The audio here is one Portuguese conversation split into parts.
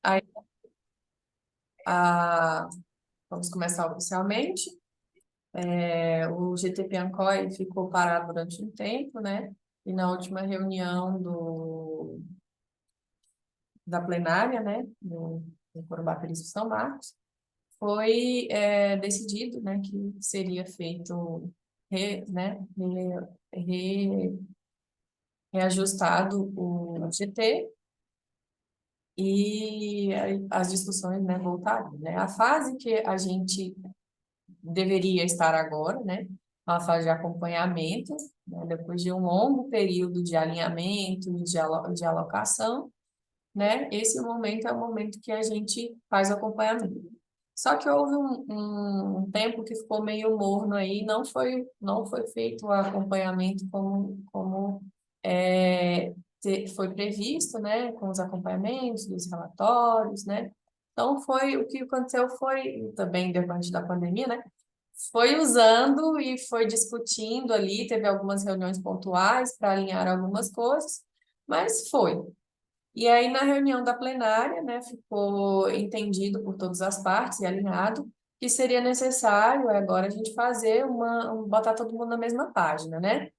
Aí, vamos começar oficialmente. O GT Piancó ficou parado durante um tempo, né? E na última reunião da plenária, né, do Corumbá Feliz São Marcos, foi decidido, né, que seria feito, né, reajustado o GT e as discussões, né, voltaram, né? A fase que a gente deveria estar agora, né? Uma fase de acompanhamento, né? Depois de um longo período de alinhamento e de alocação, né? Esse momento é o momento que a gente faz o acompanhamento. Só que houve um tempo que ficou meio morno aí, não foi feito o acompanhamento como foi previsto, né? Com os acompanhamentos dos relatórios, né? Então, o que aconteceu foi, também depois da pandemia, né? Foi usando e foi discutindo ali, teve algumas reuniões pontuais para alinhar algumas coisas, mas foi. E aí, na reunião da plenária, né, ficou entendido por todas as partes e alinhado que seria necessário agora a gente fazer botar todo mundo na mesma página, né?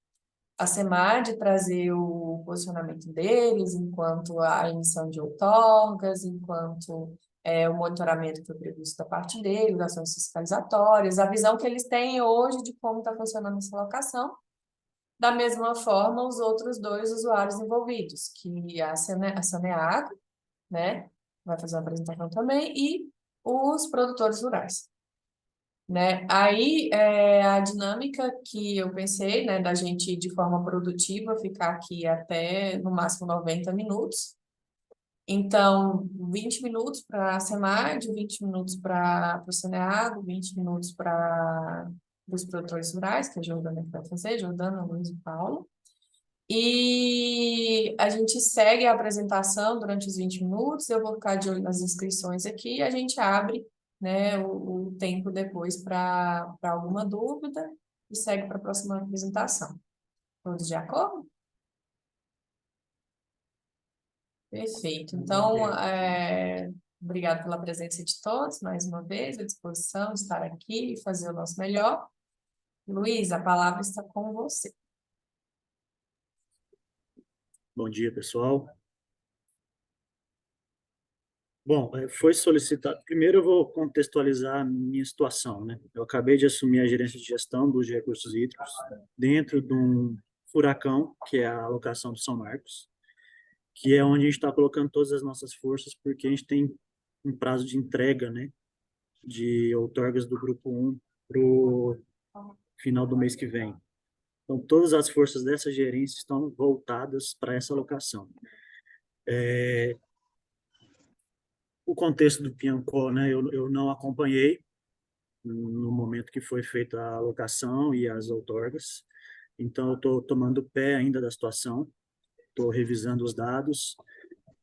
A SEMAD trazer o posicionamento deles enquanto a emissão de outorgas, enquanto o monitoramento que foi previsto da parte deles, ações fiscalizatórias, a visão que eles têm hoje de como está funcionando essa locação. Da mesma forma, os outros dois usuários envolvidos, que a Saneago, né, vai fazer uma apresentação também, e os produtores rurais, né? Aí, a dinâmica que eu pensei, né, da gente, de forma produtiva, ficar aqui até, no máximo, 90 minutos. Então, 20 minutos para a SEMAD, 20 minutos para o Saneago, 20 minutos para os produtores rurais, que a Jordana que vai fazer, Jordana, Luiz e Paulo. E a gente segue a apresentação durante os 20 minutos, eu vou ficar de olho nas inscrições aqui e a gente abre, né, o tempo depois para alguma dúvida e segue para a próxima apresentação. Todos de acordo? Perfeito. Então, obrigado pela presença de todos, mais uma vez, à disposição de estar aqui e fazer o nosso melhor. Luiz, a palavra está com você. Bom dia, pessoal. Bom, foi solicitado. Primeiro, eu vou contextualizar a minha situação, né? Eu acabei de assumir a gerência de gestão dos recursos hídricos dentro de um furacão, que é a alocação do São Marcos, que é onde a gente está colocando todas as nossas forças, porque a gente tem um prazo de entrega, né, de outorgas do grupo 1 para o final do mês que vem. Então, todas as forças dessa gerência estão voltadas para essa alocação. O contexto do Piancó, né, eu não acompanhei no momento que foi feita a alocação e as outorgas, então eu estou tomando pé ainda da situação, estou revisando os dados,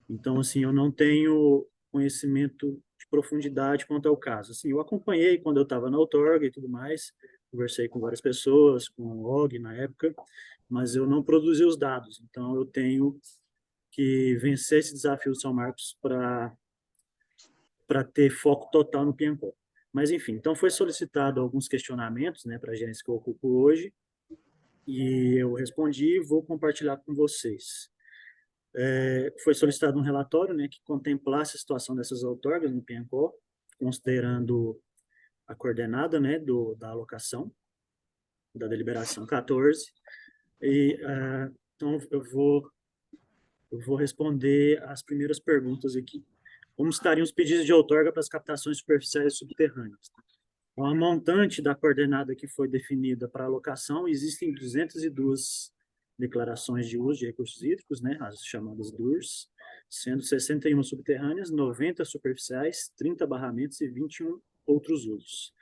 então, assim, eu não tenho conhecimento de profundidade quanto ao caso. Assim, eu acompanhei quando eu estava na outorga e tudo mais, conversei com várias pessoas, com o Og na época, mas eu não produzi os dados, então eu tenho que vencer esse desafio do São Marcos para ter foco total no Piancó. Mas, enfim, então foi solicitado alguns questionamentos, né, para a gerência que eu ocupo hoje, e eu respondi e vou compartilhar com vocês. Foi solicitado um relatório, né, que contemplasse a situação dessas outorgas no Piancó, considerando a coordenada, né, da alocação, da deliberação 14, e então eu vou responder as primeiras perguntas aqui. Como estariam os pedidos de outorga para as captações superficiais e subterrâneas? Então, a montante da coordenada que foi definida para alocação, existem 202 declarações de uso de recursos hídricos, né, as chamadas DURs, sendo 61 subterrâneas, 90 superficiais, 30 barramentos e 21 outros usos.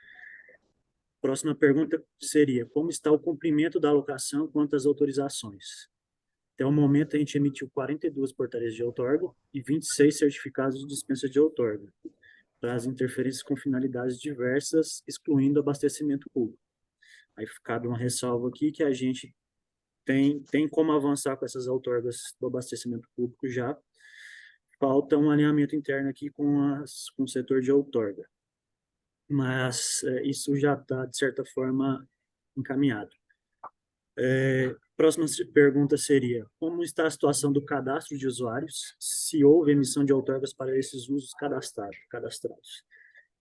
Próxima pergunta seria: como está o cumprimento da alocação quanto às autorizações? Até o momento, a gente emitiu 42 portarias de outorga e 26 certificados de dispensa de outorga, para as interferências com finalidades diversas, excluindo abastecimento público. Aí cabe uma ressalva aqui que a gente tem como avançar com essas outorgas do abastecimento público já, falta um alinhamento interno aqui com o setor de outorga. Mas isso já está, de certa forma, encaminhado. Próxima pergunta seria: como está a situação do cadastro de usuários, se houve emissão de outorgas para esses usos cadastrados?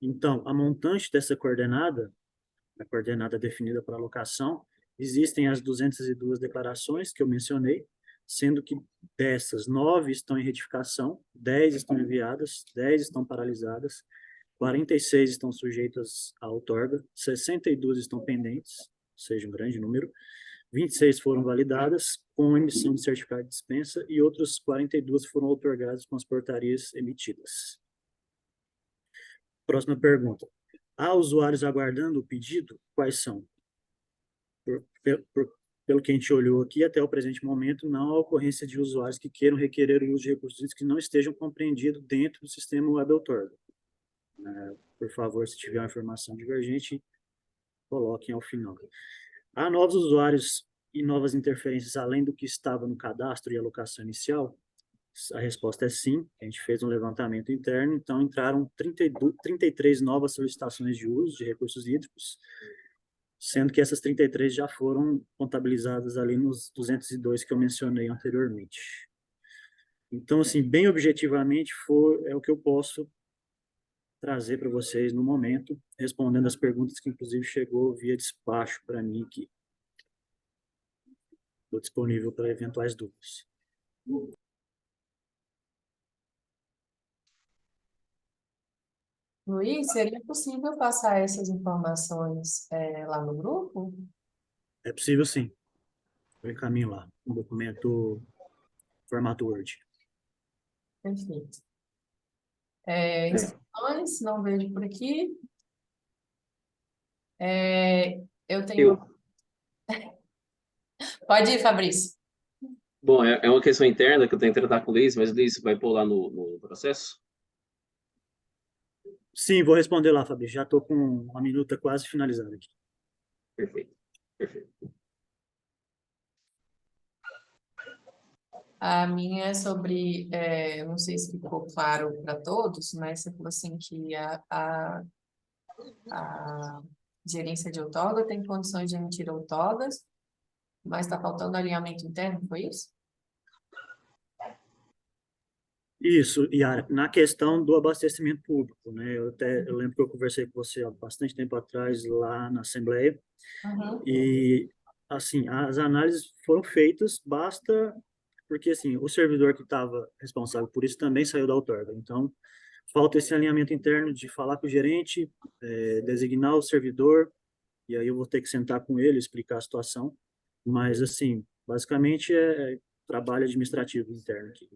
Então, a montante dessa coordenada, a coordenada definida para alocação, existem as 202 declarações que eu mencionei, sendo que dessas, 9 estão em retificação, 10 estão enviadas, 10 estão paralisadas, 46 estão sujeitas à outorga, 62 estão pendentes, ou seja, um grande número, 26 foram validadas com emissão de certificado de dispensa e outras 42 foram outorgadas com as portarias emitidas. Próxima pergunta. Há usuários aguardando o pedido? Quais são? Pelo que a gente olhou aqui, até o presente momento, não há ocorrência de usuários que queiram requerer o uso de recursos que não estejam compreendidos dentro do sistema Web Outorga. Por favor, se tiver uma informação divergente, coloquem ao final. Há novos usuários e novas interferências além do que estava no cadastro e alocação inicial? A resposta é sim. A gente fez um levantamento interno, então entraram 33 novas solicitações de uso de recursos hídricos, sendo que essas 33 já foram contabilizadas ali nos 202 que eu mencionei anteriormente. Então, assim, bem objetivamente, é o que eu posso trazer para vocês no momento, respondendo as perguntas que, inclusive, chegou via despacho para mim aqui. Estou disponível para eventuais dúvidas. Luiz, seria possível passar essas informações lá no grupo? É possível, sim. Eu encaminho lá, um documento formato Word. Perfeito. Inscrições, não vejo por aqui. Eu tenho. Eu, Pode ir, Fabrício. bom, é uma questão interna que eu tenho que tratar com o Luiz, mas o Luiz vai pôr lá no processo? Sim, vou responder lá, Fabrício. Já estou com uma minuta quase finalizada aqui. Perfeito, perfeito. A minha é sobre, eu não sei se ficou claro para todos, mas você falou assim que a gerência de outorga tem condições de emitir outorgas, mas está faltando alinhamento interno, foi isso? Isso, Yara, na questão do abastecimento público, né? Eu lembro que eu conversei com você há bastante tempo atrás lá na Assembleia, Uhum. e, assim, as análises foram feitas, basta, porque, assim, o servidor que estava responsável por isso também saiu da outorga, então, falta esse alinhamento interno de falar com o gerente, designar o servidor, e aí eu vou ter que sentar com ele, explicar a situação, mas, assim, basicamente é trabalho administrativo interno aqui.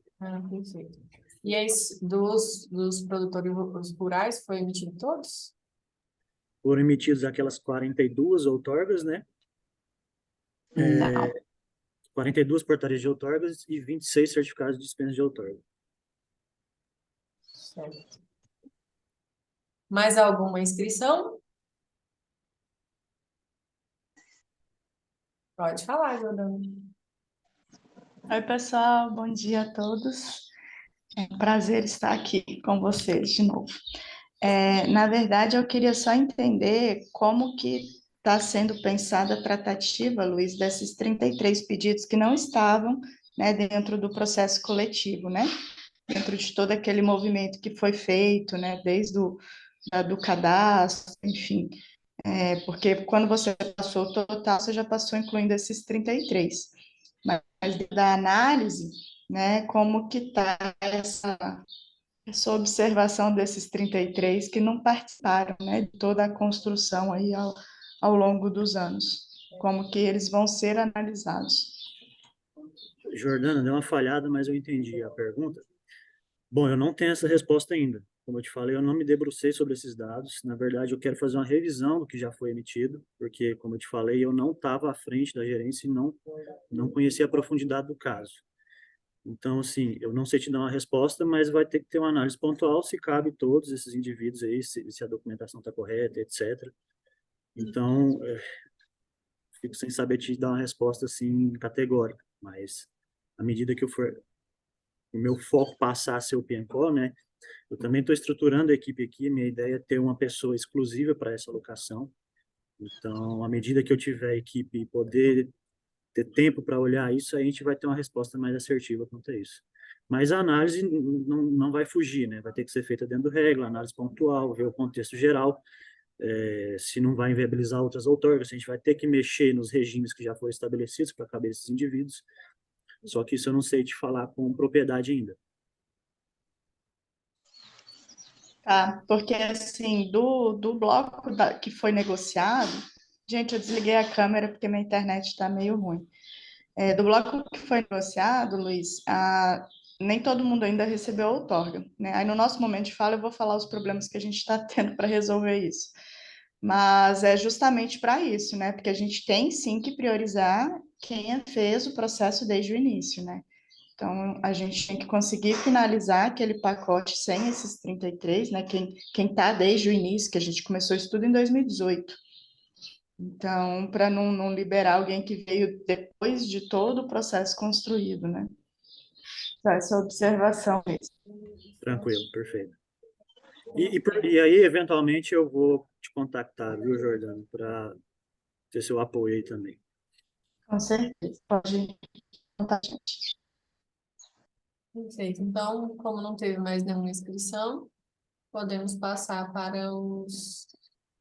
Perfeito. E aí, dos produtores rurais, foi emitido todos? Foram emitidas aquelas 42 outorgas, né? Não. 42 portarias de outorgas e 26 certificados de dispensa de outorga. Certo. Mais alguma inscrição? Pode falar, Jordana. Oi, pessoal, bom dia a todos. É um prazer estar aqui com vocês de novo. Na verdade, eu queria só entender como que está sendo pensada a tratativa, Luiz, desses 33 pedidos que não estavam, né, dentro do processo coletivo, né? Dentro de todo aquele movimento que foi feito, né, desde do cadastro, enfim. Porque quando você passou o total, você já passou incluindo esses 33. Mas da análise, né, como que está essa observação desses 33 que não participaram, né, de toda a construção aí ao longo dos anos, como que eles vão ser analisados. Jordana, deu uma falhada, mas eu entendi a pergunta. Bom, eu não tenho essa resposta ainda. Como eu te falei, eu não me debrucei sobre esses dados. Na verdade, eu quero fazer uma revisão do que já foi emitido, porque, como eu te falei, eu não estava à frente da gerência e não conhecia a profundidade do caso. Então, assim, eu não sei te dar uma resposta, mas vai ter que ter uma análise pontual se cabe todos esses indivíduos aí, se a documentação está correta, etc. Então, fico sem saber te dar uma resposta, assim, categórica, mas à medida que eu for o meu foco passar a ser o PMCO, né? Eu também estou estruturando a equipe aqui, minha ideia é ter uma pessoa exclusiva para essa alocação. Então, à medida que eu tiver equipe e poder ter tempo para olhar isso, a gente vai ter uma resposta mais assertiva quanto a isso. Mas a análise não vai fugir, né? Vai ter que ser feita dentro do regra, análise pontual, ver o contexto geral, se não vai inviabilizar outras outorgas, a gente vai ter que mexer nos regimes que já foram estabelecidos para caber esses indivíduos. Só que isso eu não sei te falar com propriedade ainda. Tá, porque assim, do bloco que foi negociado, gente, eu desliguei a câmera porque minha internet está meio ruim. Do bloco que foi negociado, Luiz, nem todo mundo ainda recebeu a outorga, né? Aí no nosso momento de fala eu vou falar os problemas que a gente está tendo para resolver isso. Mas é justamente para isso, né? Porque a gente tem sim que priorizar quem fez o processo desde o início, né? Então, a gente tem que conseguir finalizar aquele pacote sem esses 33, né? Quem está desde o início, que a gente começou isso tudo em 2018. Então, para não liberar alguém que veio depois de todo o processo construído, né? Então, essa observação mesmo. Tranquilo, perfeito. E aí, eventualmente, eu vou te contactar, viu, Jordano, para ter seu apoio aí também. Com certeza, pode contar. Perfeito. Então, como não teve mais nenhuma inscrição, podemos passar para os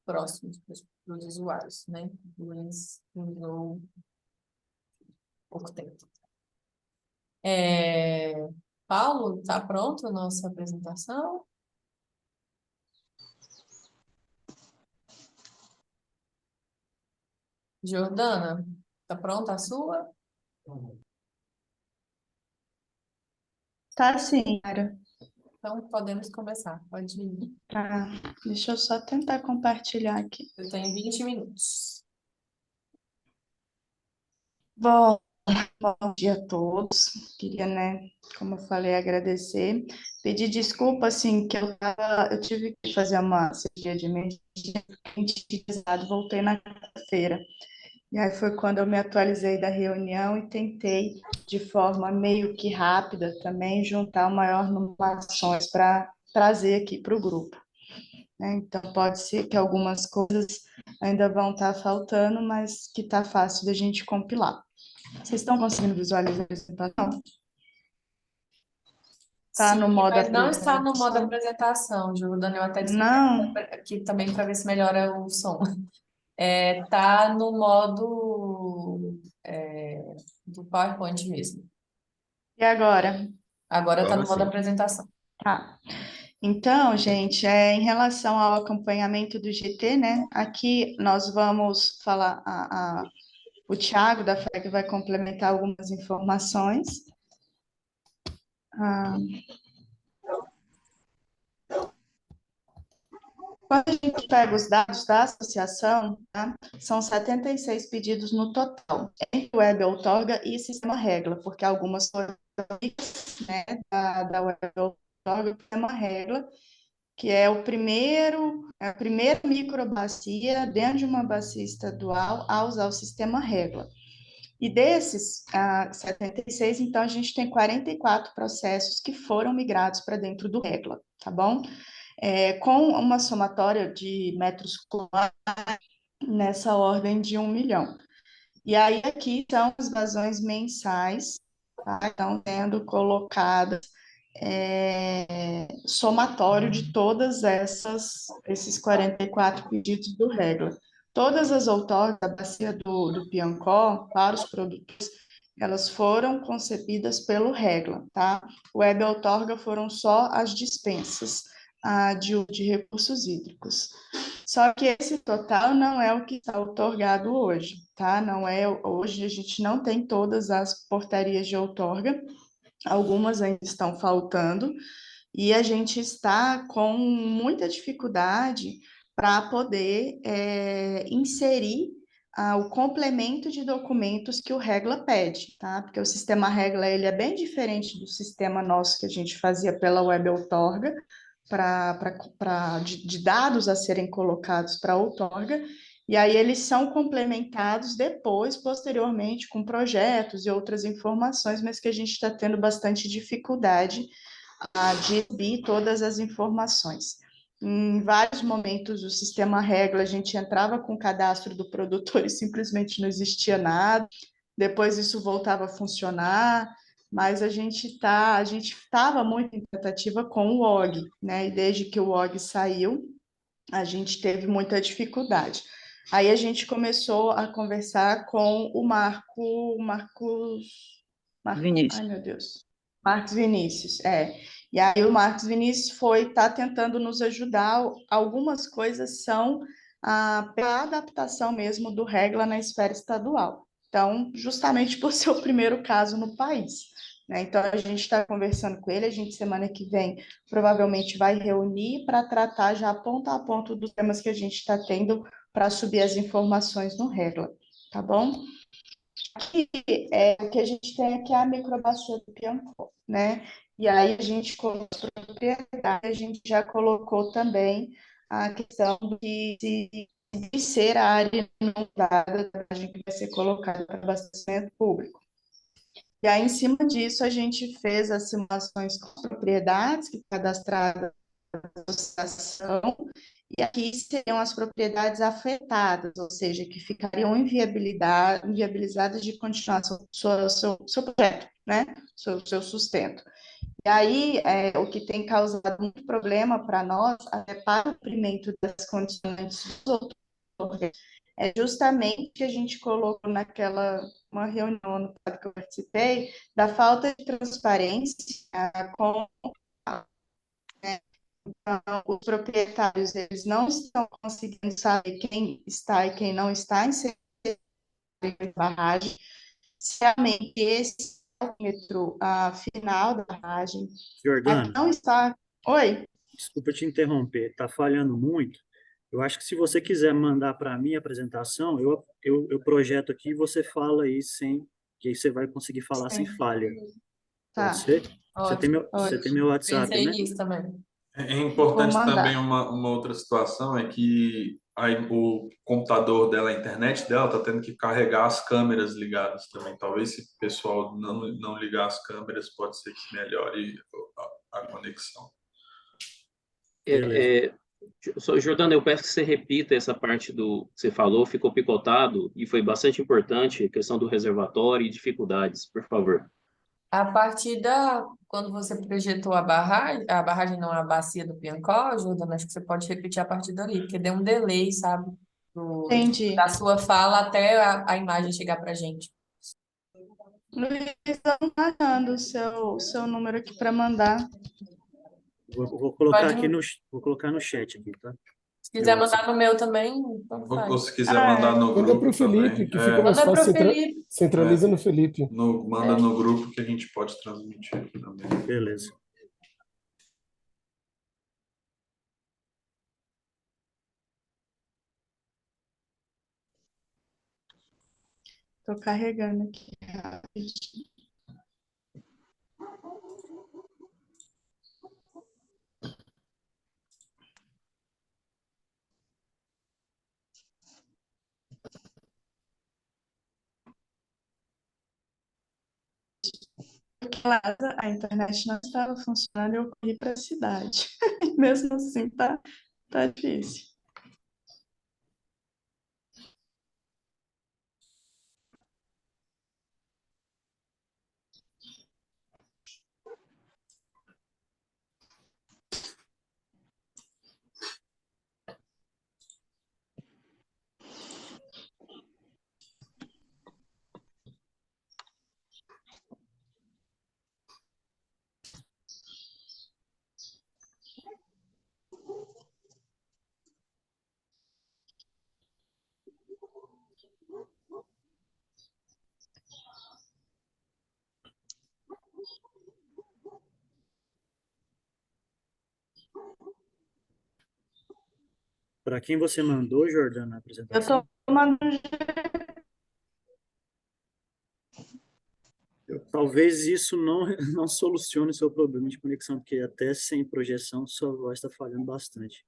próximos, para os usuários, né? Luiz usou pouco tempo. Paulo, está pronto a nossa apresentação? Jordana, está pronta a sua? Tá sim, Yara. Então, podemos começar. Pode ir. Tá. Deixa eu só tentar compartilhar aqui. Eu tenho 20 minutos. Bom, bom dia a todos. Queria, né, como eu falei, agradecer. Pedir desculpa, assim, que eu tive que fazer uma cirurgia de emergência, voltei na quarta-feira. E aí foi quando eu me atualizei da reunião e tentei, de forma meio que rápida também, juntar o maior número de ações para trazer aqui para o grupo, né? Então, pode ser que algumas coisas ainda vão estar faltando, mas que está fácil da gente compilar. Vocês estão conseguindo visualizar a apresentação? Está Sim, no modo mas não está no modo apresentação? apresentação, Jordana. Eu até desliguei Não. aqui também para ver se melhora o som. Tá no modo do PowerPoint mesmo. E agora? Agora está Agora no modo sim. apresentação. Tá. Então, gente, em relação ao acompanhamento do GT, né? Aqui nós vamos falar, o Thiago da FEG vai complementar algumas informações. Ah, quando a gente pega os dados da associação, tá? São 76 pedidos no total, entre Web Outorga e Sistema Regla, porque algumas foram, né, da Web Outorga, o Sistema Regla, que é a primeira microbacia dentro de uma bacia estadual a usar o Sistema Regla. E desses 76, então, a gente tem 44 processos que foram migrados para dentro do Regla, tá bom? Com uma somatória de metros cúbicos nessa ordem de 1 milhão. E aí aqui estão as vazões mensais, tá? Estão sendo colocadas somatório de todas esses 44 pedidos do Regla. Todas as outorgas da bacia do Piancó, para os produtores, elas foram concebidas pelo Regla, tá? O Web Outorga foram só as dispensas de recursos hídricos. Só que esse total não é o que está outorgado hoje, tá? Não é, hoje a gente não tem todas as portarias de outorga, algumas ainda estão faltando, e a gente está com muita dificuldade para poder inserir o complemento de documentos que o Regla pede, tá? Porque o sistema Regla ele é bem diferente do sistema nosso que a gente fazia pela Web Outorga, de dados a serem colocados para a outorga, E aí eles são complementados depois, posteriormente, com projetos e outras informações, mas que a gente está tendo bastante dificuldade de exibir todas as informações. Em vários momentos, o sistema Regla, a gente entrava com o cadastro do produtor e simplesmente não existia nada, depois isso voltava a funcionar, mas a gente estava muito em tentativa com o OG, né? E desde que o OG saiu, a gente teve muita dificuldade. Aí a gente começou a conversar com o Vinícius. ai meu Deus, Marcos Vinícius, é. E aí o Marcos Vinícius tá tentando nos ajudar. Algumas coisas são pela adaptação mesmo do Regla na esfera estadual. Então, justamente por ser o primeiro caso no país, né? Então, a gente está conversando com ele, a gente semana que vem provavelmente vai reunir para tratar já ponto a ponto dos temas que a gente está tendo para subir as informações no Regla, tá bom? Aqui, o que a gente tem aqui é a microbacia do Piancó, né? E aí a gente colocou a propriedade, a gente já colocou também a questão de ser a área inundada da margem que vai ser colocada para abastecimento público. E aí, em cima disso, a gente fez as simulações com propriedades que cadastradas na associação, e aqui seriam as propriedades afetadas, ou seja, que ficariam inviabilizadas de continuar seu projeto, né? Seu sustento. E aí, o que tem causado muito problema para nós, até para o cumprimento das condições dos outros, é justamente que a gente colocou uma reunião no quadro que eu participei, da falta de transparência com os proprietários, eles não estão conseguindo saber quem está e quem não está inserido em barragem, se realmente esse parâmetro final da barragem Jordana, não está... Oi? desculpa te interromper, está falhando muito. Eu acho que se você quiser mandar para mim a apresentação, eu projeto aqui e você fala aí sem, que aí você vai conseguir falar sem Sim, falha. Pode tá, ser? Ótimo. Você tem meu WhatsApp, Pensei né? nisso também. É vou importante também mandar. uma outra situação, é que o computador dela, a internet dela, está tendo que carregar as câmeras ligadas também. Talvez se o pessoal não ligar as câmeras, pode ser que melhore a conexão. Beleza. Jordana, eu peço que você repita essa parte do que você falou, ficou picotado e foi bastante importante, a questão do reservatório e dificuldades, por favor. A partir quando você projetou a barragem não, a bacia do Piancó, Jordana, acho que você pode repetir a partir dali, porque deu um delay, sabe? Da Entendi. sua fala até a imagem chegar pra gente. Luiz, estou marcando o seu número aqui para mandar. Vou colocar Pode, aqui vou colocar no chat aqui, tá? se Meu quiser mandar WhatsApp. no meu também, tanto Ou faz. se quiser mandar no Manda para o grupo Felipe, também, que fica mais Manda fácil. pro Felipe. Centraliza no Felipe. manda no grupo que a gente pode transmitir aqui também. Beleza. Estou carregando aqui rapidinho. A internet não estava funcionando e eu corri para a cidade. Mesmo assim, tá difícil. Para quem você mandou, Jordana, a Eu estou apresentação? mandando. Talvez isso não solucione o seu problema de conexão, porque até sem projeção sua voz está falhando bastante.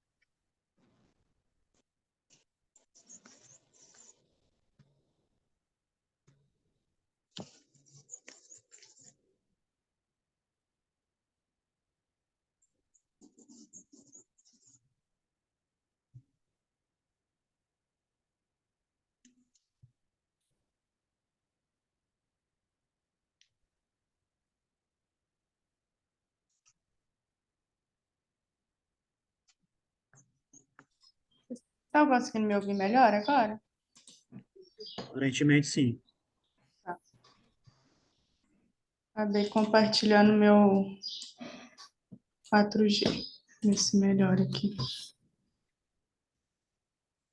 Estão conseguindo me ouvir melhor agora? Aparentemente, sim. Acabei compartilhando meu 4G. Ver se melhora aqui.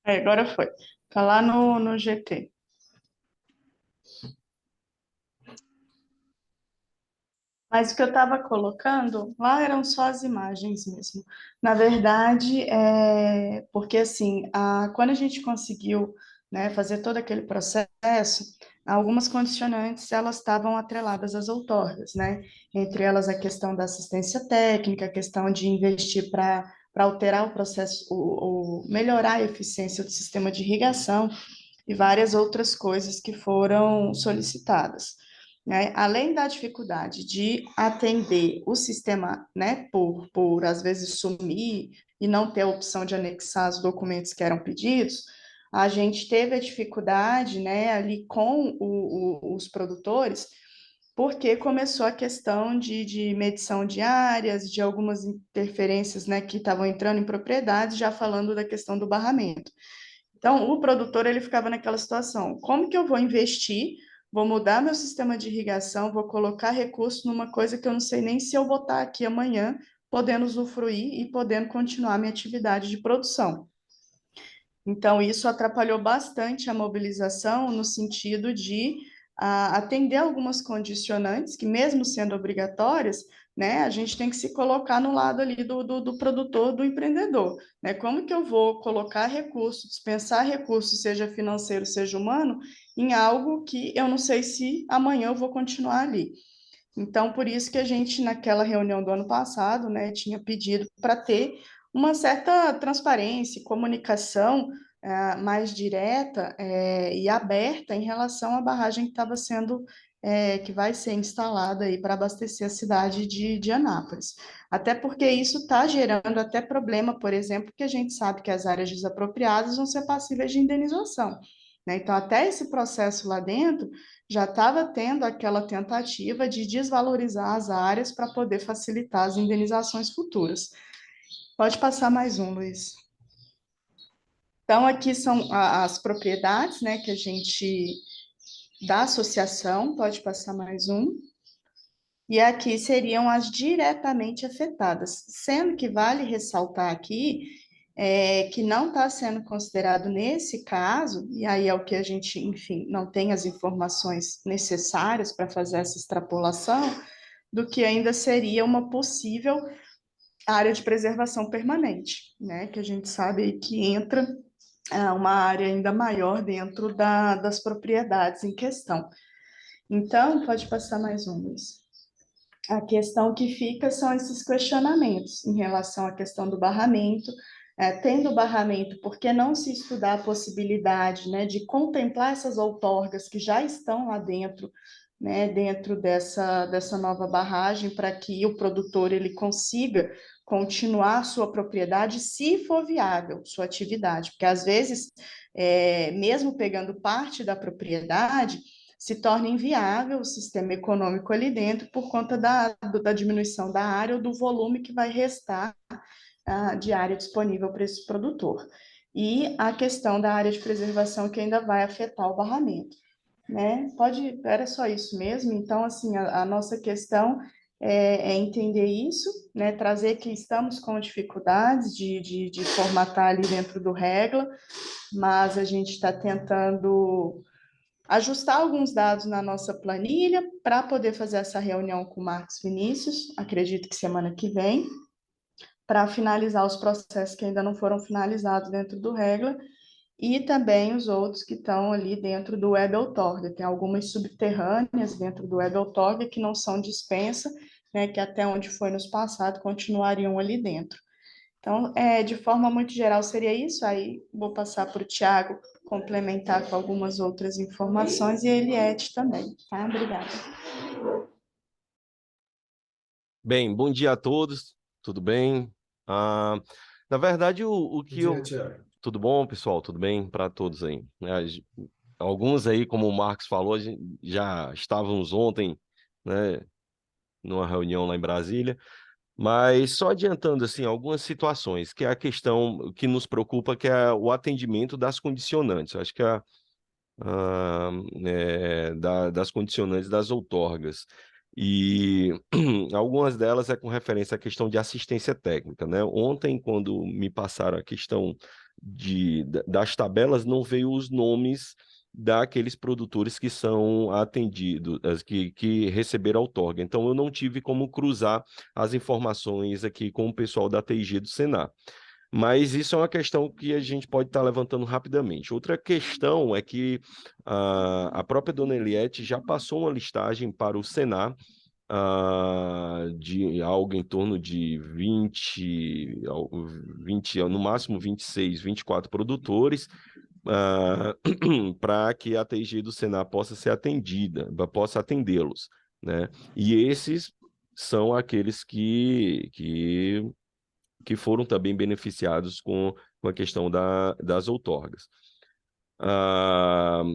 Agora foi. Tá lá no GT. Mas o que eu estava colocando lá eram só as imagens mesmo. Na verdade, porque assim, quando a gente conseguiu, né, fazer todo aquele processo, algumas condicionantes elas estavam atreladas às outorgas, né? Entre elas a questão da assistência técnica, a questão de investir para alterar o processo, melhorar a eficiência do sistema de irrigação e várias outras coisas que foram solicitadas, né? Além da dificuldade de atender o sistema, né, por às vezes sumir e não ter a opção de anexar os documentos que eram pedidos, a gente teve a dificuldade, né, ali com os produtores, porque começou a questão de medição de áreas, de algumas interferências, né, que estavam entrando em propriedades, já falando da questão do barramento. Então, o produtor, ele ficava naquela situação, como que eu vou investir, vou mudar meu sistema de irrigação, vou colocar recurso numa coisa que eu não sei nem se eu vou estar aqui amanhã, podendo usufruir e podendo continuar minha atividade de produção. Então, isso atrapalhou bastante a mobilização no sentido de atender algumas condicionantes que, mesmo sendo obrigatórias, né, a gente tem que se colocar no lado ali do produtor, do empreendedor, né? Como que eu vou colocar recurso, dispensar recurso, seja financeiro, seja humano, em algo que eu não sei se amanhã eu vou continuar ali. Então, por isso que a gente, naquela reunião do ano passado, né, tinha pedido para ter uma certa transparência, e comunicação mais direta e aberta em relação à barragem que estava sendo, que vai ser instalada aí para abastecer a cidade de Anápolis. Até porque isso está gerando até problema, por exemplo, que a gente sabe que as áreas desapropriadas vão ser passíveis de indenização, né? Então, até esse processo lá dentro já estava tendo aquela tentativa de desvalorizar as áreas para poder facilitar as indenizações futuras. Pode passar mais um, Luiz. Então, aqui são as propriedades, né, que a gente, da associação, pode passar mais um. E aqui seriam as diretamente afetadas, sendo que vale ressaltar aqui que não está sendo considerado nesse caso, e aí é o que a gente, enfim, não tem as informações necessárias para fazer essa extrapolação, do que ainda seria uma possível área de preservação permanente, né? Que a gente sabe aí que entra uma área ainda maior dentro das propriedades em questão. Então, pode passar mais um, Luiz. A questão que fica são esses questionamentos em relação à questão do barramento. Tendo barramento, por que não se estudar a possibilidade, né, de contemplar essas outorgas que já estão lá dentro, né, dentro dessa nova barragem, para que o produtor ele consiga continuar a sua propriedade, se for viável, sua atividade, porque às vezes, mesmo pegando parte da propriedade, se torna inviável o sistema econômico ali dentro por conta da diminuição da área ou do volume que vai restar de área disponível para esse produtor. E a questão da área de preservação que ainda vai afetar o barramento, né? Era só isso mesmo. Então, assim, a nossa questão é entender isso, né? Trazer que estamos com dificuldades de formatar ali dentro do Regla, mas a gente está tentando ajustar alguns dados na nossa planilha para poder fazer essa reunião com o Marcos Vinícius, acredito que semana que vem, para finalizar os processos que ainda não foram finalizados dentro do Regla, e também os outros que estão ali dentro do Web Outorga. Tem algumas subterrâneas dentro do Web Outorga que não são dispensa, né, que até onde foi nos passado continuariam ali dentro. Então, de forma muito geral, seria isso. Aí vou passar para o Tiago complementar com algumas outras informações e a Eliette também, tá? Obrigada. Bem, bom dia a todos, tudo bem? Na verdade, o que eu... Tudo bom, pessoal? Tudo bem para todos aí? Alguns aí, como o Marcos falou, já estávamos ontem, né, numa reunião lá em Brasília, Mas só adiantando assim algumas situações, que é a questão que nos preocupa, que é o atendimento das condicionantes. Eu acho que das condicionantes das outorgas. E algumas delas é com referência à questão de assistência técnica, né? Ontem, quando me passaram a questão das tabelas, não veio os nomes daqueles produtores que são atendidos, que receberam outorga. Então, eu não tive como cruzar as informações aqui com o pessoal da TIG do Senar. Mas isso é uma questão que a gente pode estar levantando rapidamente. Outra questão é que a própria Dona Eliette já passou uma listagem para o Senar de algo em torno de 20, no máximo 26, 24 produtores, para que a TIG do Senar possa ser atendida, possa atendê-los, né? E esses são aqueles que foram também beneficiados com a questão das outorgas.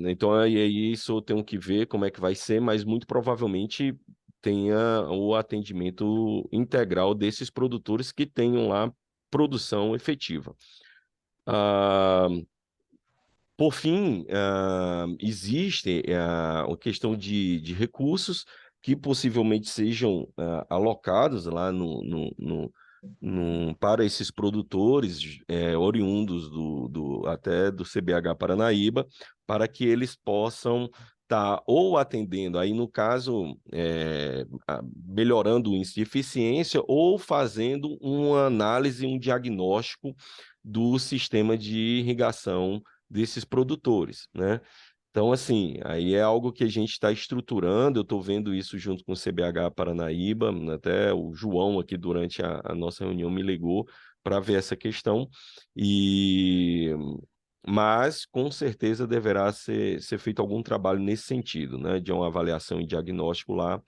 Então, aí isso eu tenho que ver como é que vai ser, mas muito provavelmente tenha o atendimento integral desses produtores que tenham lá produção efetiva. Por fim, existe a questão de recursos que possivelmente sejam alocados lá para esses produtores oriundos até do CBH Paranaíba, para que eles possam estar ou atendendo, aí no caso, melhorando o índice de eficiência ou fazendo uma análise, um diagnóstico do sistema de irrigação desses produtores, né? Então, assim, aí é algo que a gente está estruturando, eu estou vendo isso junto com o CBH Paranaíba, até o João aqui durante a nossa reunião me ligou para ver essa questão, mas com certeza deverá ser feito algum trabalho nesse sentido, né, de uma avaliação e diagnóstico lá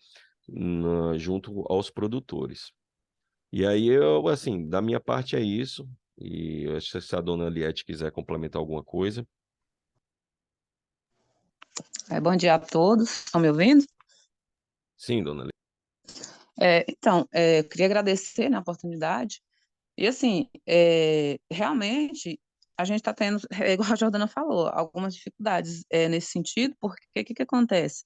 junto aos produtores. E aí, assim, da minha parte é isso, e se a dona Eliette quiser complementar alguma coisa. Bom dia a todos, estão me ouvindo? Sim, dona Eliette. Então, eu queria agradecer, né, a oportunidade. E, assim, realmente, a gente está tendo, igual a Jordana falou, algumas dificuldades nesse sentido, porque o que acontece?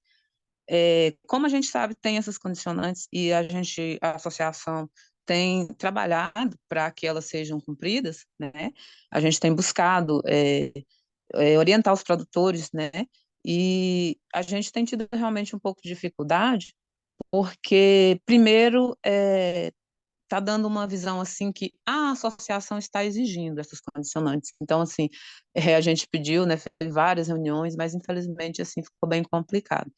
Como a gente sabe, tem essas condicionantes e a associação tem trabalhado para que elas sejam cumpridas, né? A gente tem buscado orientar os produtores, né? E a gente tem tido realmente um pouco de dificuldade, porque, primeiro, está dando uma visão assim que a associação está exigindo essas condicionantes. Então, assim, a gente pediu, né, fez várias reuniões, mas infelizmente assim ficou bem complicado.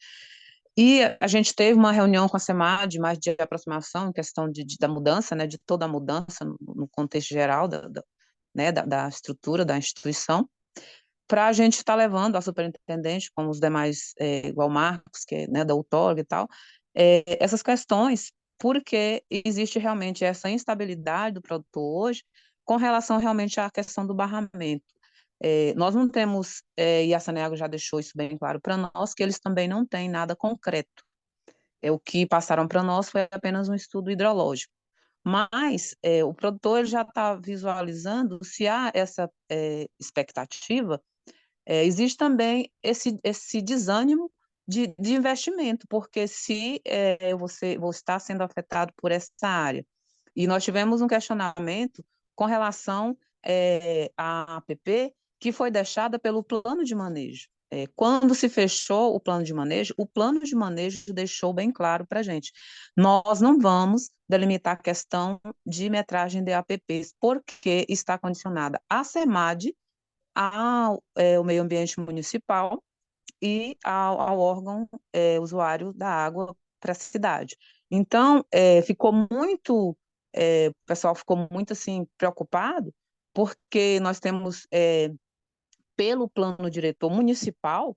E a gente teve uma reunião com a SEMAD, mais de aproximação, em questão da mudança, né, de toda a mudança no contexto geral né, da estrutura da instituição, para a gente estar levando a superintendente, como os demais, igual o Marcos, que é, né, da outorga e tal, essas questões, porque existe realmente essa instabilidade do produtor hoje com relação realmente à questão do barramento. Nós não temos, e a Saneago já deixou isso bem claro para nós, que eles também não têm nada concreto. O que passaram para nós foi apenas um estudo hidrológico. Mas o produtor ele já está visualizando se há essa expectativa, existe também esse desânimo de investimento, porque se você está sendo afetado por essa área, e nós tivemos um questionamento com relação à APP, que foi deixada pelo plano de manejo. Quando se fechou o plano de manejo deixou bem claro para a gente. Nós não vamos delimitar a questão de metragem de APPs, porque está condicionada à SEMAD, ao meio ambiente municipal e ao órgão usuário da água para a cidade. Então, o pessoal ficou muito assim preocupado, porque nós temos, pelo plano diretor municipal,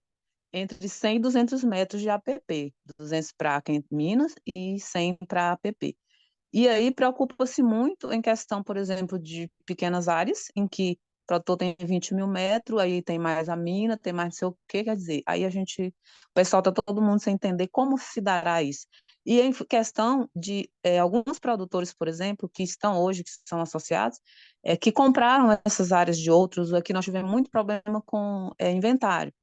entre 100 e 200 metros de APP, 200 para Minas e 100 para APP. E aí preocupa-se muito em questão, por exemplo, de pequenas áreas, em que o produtor tem 20 mil metros, aí tem mais a mina, tem mais não sei o que, quer dizer, aí o pessoal está todo mundo sem entender como se dará isso. E em questão de alguns produtores, por exemplo, que estão hoje, que são associados, que compraram essas áreas de outros, aqui nós tivemos muito problema com inventário,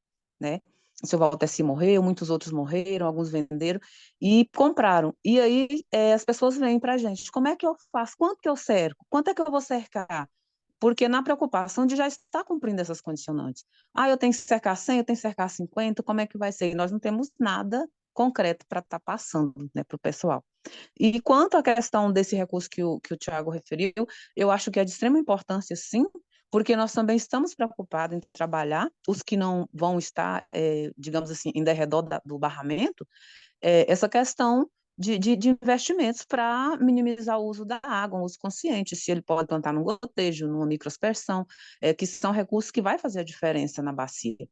né? O seu Valteci morreu, muitos outros morreram, alguns venderam e compraram. E aí as pessoas vêm para a gente, como é que eu faço? Quanto que eu cerco? Quanto é que eu vou cercar? Porque na preocupação de já estar cumprindo essas condicionantes. Eu tenho que cercar 100, eu tenho que cercar 50, como é que vai ser? E nós não temos nada concreto para estar passando, né, para o pessoal. E quanto à questão desse recurso que o Tiago referiu, eu acho que é de extrema importância, sim, porque nós também estamos preocupados em trabalhar, os que não vão estar, digamos assim, em derredor do barramento, essa questão de investimentos para minimizar o uso da água, um uso consciente, se ele pode plantar num gotejo, numa microaspersão, que são recursos que vai fazer a diferença na bacia,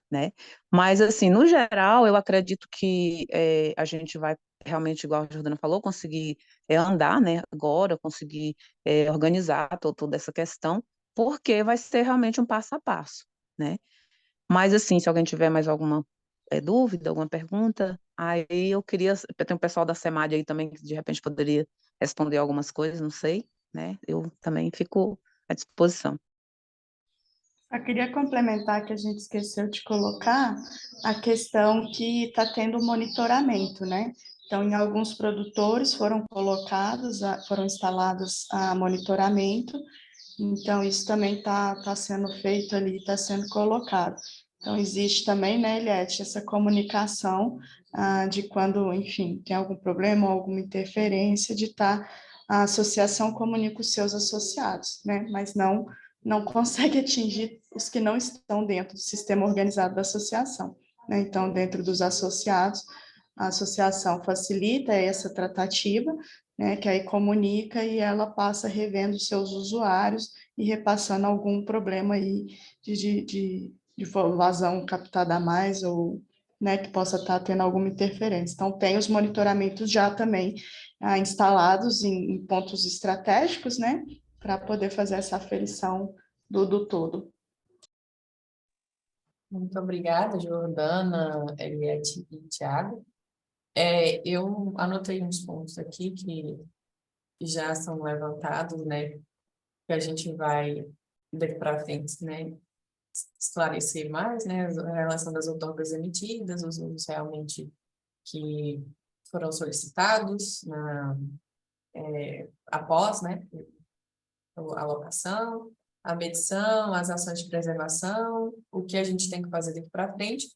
né? Mas, assim, no geral, eu acredito que a gente vai realmente, igual a Jordana falou, conseguir andar, né, agora, conseguir organizar toda essa questão, porque vai ser realmente um passo a passo, né? Mas, assim, se alguém tiver mais alguma dúvida, alguma pergunta, aí tem um pessoal da SEMAD aí também que de repente poderia responder algumas coisas, não sei, né? Eu também fico à disposição. Eu queria complementar que a gente esqueceu de colocar a questão que está tendo monitoramento, né? Então, em alguns produtores foram instalados a monitoramento, então isso também está sendo feito ali, está sendo colocado. Então, existe também, né, Eliette, essa comunicação de quando, enfim, tem algum problema ou alguma interferência, a associação comunica os seus associados, né? Mas não consegue atingir os que não estão dentro do sistema organizado da associação, né? Então, dentro dos associados, a associação facilita essa tratativa, né, que aí comunica e ela passa revendo seus usuários e repassando algum problema aí de vazão captada a mais ou, né, que possa estar tendo alguma interferência. Então, tem os monitoramentos já também instalados em pontos estratégicos, né, para poder fazer essa aferição do todo. Muito obrigada, Jordana, Eliette e Tiago. Eu anotei uns pontos aqui que já são levantados, né, que a gente vai, daqui para frente, né, esclarecer mais, né, a relação das outorgas emitidas, os usos realmente que foram solicitados após, né, a alocação, a medição, as ações de preservação, o que a gente tem que fazer daqui para frente.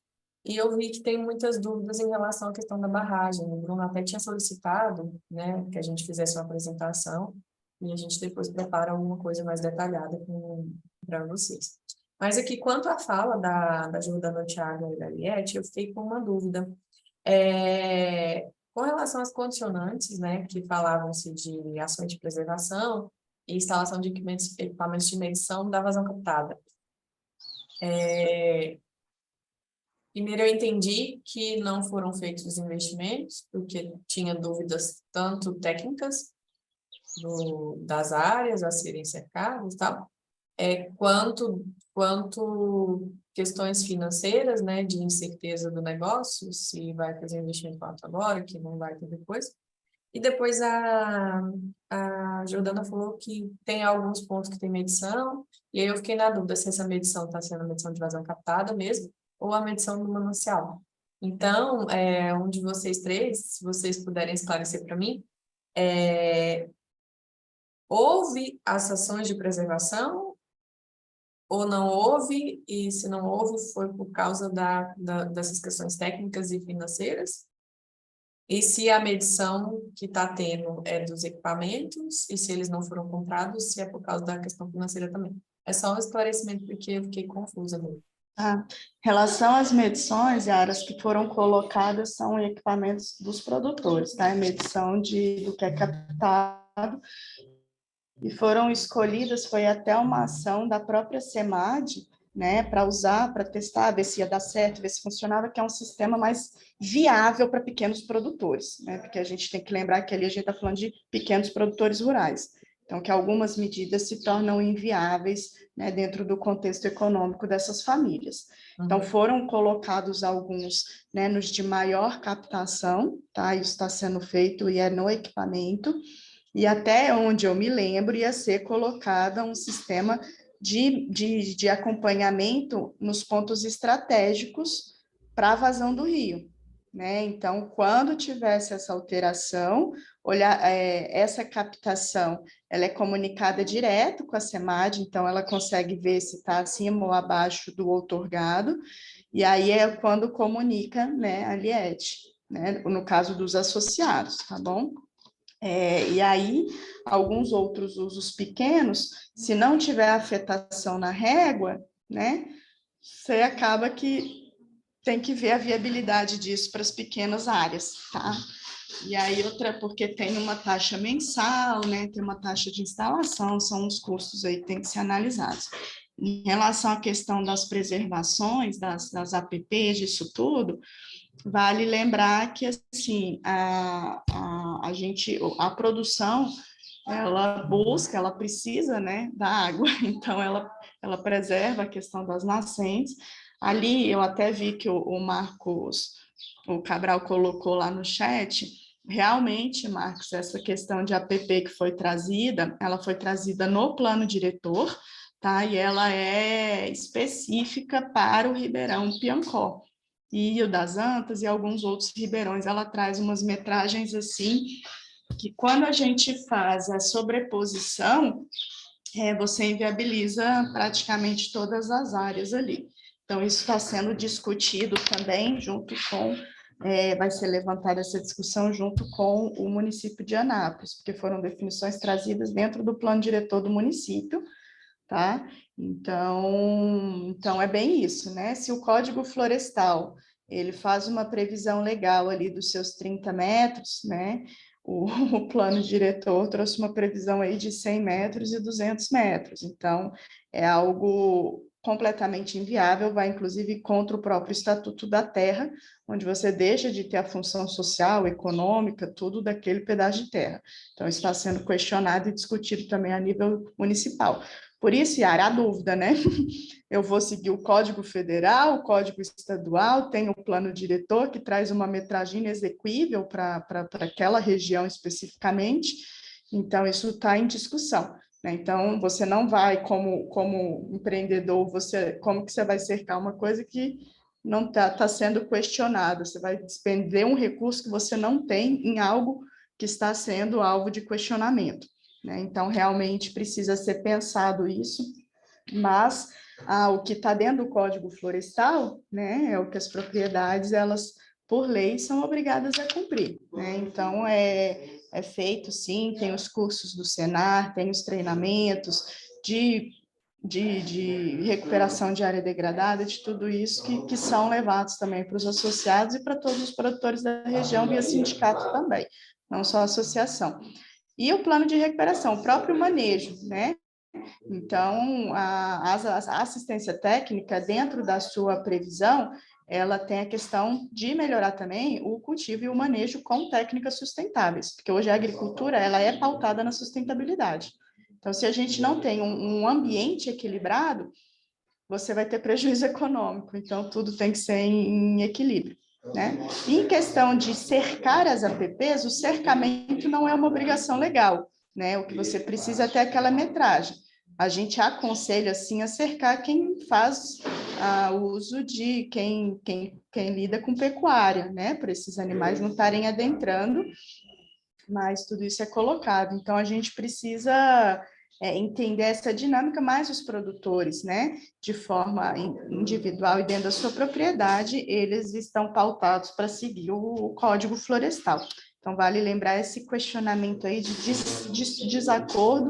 E eu vi que tem muitas dúvidas em relação à questão da barragem. O Bruno até tinha solicitado, né, que a gente fizesse uma apresentação e a gente depois prepara alguma coisa mais detalhada para vocês. Mas aqui, quanto à fala da Jordana, Thiago e da Eliette, eu fiquei com uma dúvida. Com relação às condicionantes, né, que falavam-se de ações de preservação e instalação de equipamentos de medição da vazão captada. Primeiro, eu entendi que não foram feitos os investimentos, porque tinha dúvidas tanto técnicas das áreas a serem cercadas e tal, quanto questões financeiras, né, de incerteza do negócio, se vai fazer investimento quanto agora, que não vai ter depois. E depois a Jordana falou que tem alguns pontos que tem medição, e aí eu fiquei na dúvida se essa medição está sendo a medição de vazão captada mesmo, ou a medição do manancial. Então, um de vocês três, se vocês puderem esclarecer para mim, houve as ações de preservação ou não houve? E se não houve, foi por causa dessas questões técnicas e financeiras? E se a medição que está tendo é dos equipamentos, e se eles não foram comprados, se é por causa da questão financeira também? É só um esclarecimento, porque eu fiquei confusa mesmo. Em relação às medições, Yaras, que foram colocadas são equipamentos dos produtores, tá? A medição do que é captado, e foram escolhidas, foi até uma ação da própria SEMAD, né, para usar, para testar, ver se ia dar certo, ver se funcionava, que é um sistema mais viável para pequenos produtores, né, porque a gente tem que lembrar que ali a gente está falando de pequenos produtores rurais. Então, que algumas medidas se tornam inviáveis, né, dentro do contexto econômico dessas famílias. Então, foram colocados alguns, né, nos de maior captação, tá? Isso está sendo feito e é no equipamento, e até onde eu me lembro, ia ser colocada um sistema de acompanhamento nos pontos estratégicos para a vazão do rio, né? Então, quando tivesse essa alteração, essa captação, ela é comunicada direto com a CEMAD, então ela consegue ver se está acima ou abaixo do outorgado, e aí é quando comunica, né, a LIET, né, no caso dos associados, tá bom? E aí, alguns outros usos pequenos, se não tiver afetação na régua, né, você acaba que tem que ver a viabilidade disso para as pequenas áreas, tá? E aí outra, porque tem uma taxa mensal, né, tem uma taxa de instalação, são os custos aí que tem que ser analisados. Em relação à questão das preservações, das APPs, disso tudo, vale lembrar que, assim, a produção, ela busca, ela precisa, né, da água, então ela preserva a questão das nascentes. Ali, eu até vi que o Marcos, o Cabral colocou lá no chat, realmente, Marcos, essa questão de APP que foi trazida, ela foi trazida no plano diretor, tá? E ela é específica para o Ribeirão Piancó. E o das Antas e alguns outros ribeirões, ela traz umas metragens assim, que quando a gente faz a sobreposição, você inviabiliza praticamente todas as áreas ali. Então, isso está sendo discutido também junto com, vai ser levantada essa discussão junto com o município de Anápolis, porque foram definições trazidas dentro do plano diretor do município, tá? Então é bem isso, né? Se o Código Florestal, ele faz uma previsão legal ali dos seus 30 metros, né? O plano diretor trouxe uma previsão aí de 100 metros e 200 metros, então é algo completamente inviável, vai inclusive contra o próprio Estatuto da Terra, onde você deixa de ter a função social, econômica, tudo daquele pedaço de terra. Então, isso está sendo questionado e discutido também a nível municipal. Por isso, Yara, a dúvida, né? Eu vou seguir o Código Federal, o Código Estadual, tem o plano diretor que traz uma metragem exequível para aquela região especificamente, então isso está em discussão, né? Então, você não vai, como empreendedor, como que você vai cercar uma coisa que não está sendo questionada? Você vai despender um recurso que você não tem em algo que está sendo alvo de questionamento, né? Então, realmente precisa ser pensado isso, mas o que está dentro do Código Florestal, né, é o que as propriedades, elas, por lei, são obrigadas a cumprir, né? Então, é feito, sim, tem os cursos do Senar, tem os treinamentos de recuperação de área degradada, de tudo isso que são levados também para os associados e para todos os produtores da região via sindicato também, não só a associação. E o plano de recuperação, o próprio manejo, né? Então, a assistência técnica, dentro da sua previsão, ela tem a questão de melhorar também o cultivo e o manejo com técnicas sustentáveis, porque hoje a agricultura, ela é pautada na sustentabilidade. Então, se a gente não tem um ambiente equilibrado, você vai ter prejuízo econômico, então tudo tem que ser em equilíbrio, né? E em questão de cercar as APPs, o cercamento não é uma obrigação legal, né? O que você precisa é ter aquela metragem. A gente aconselha, assim, a cercar quem faz uso de quem lida com pecuária, né? Para esses animais não estarem adentrando, mas tudo isso é colocado. Então, a gente precisa entender essa dinâmica, mais os produtores, né? De forma individual e dentro da sua propriedade, eles estão pautados para seguir o Código Florestal. Então, vale lembrar esse questionamento aí de desacordo,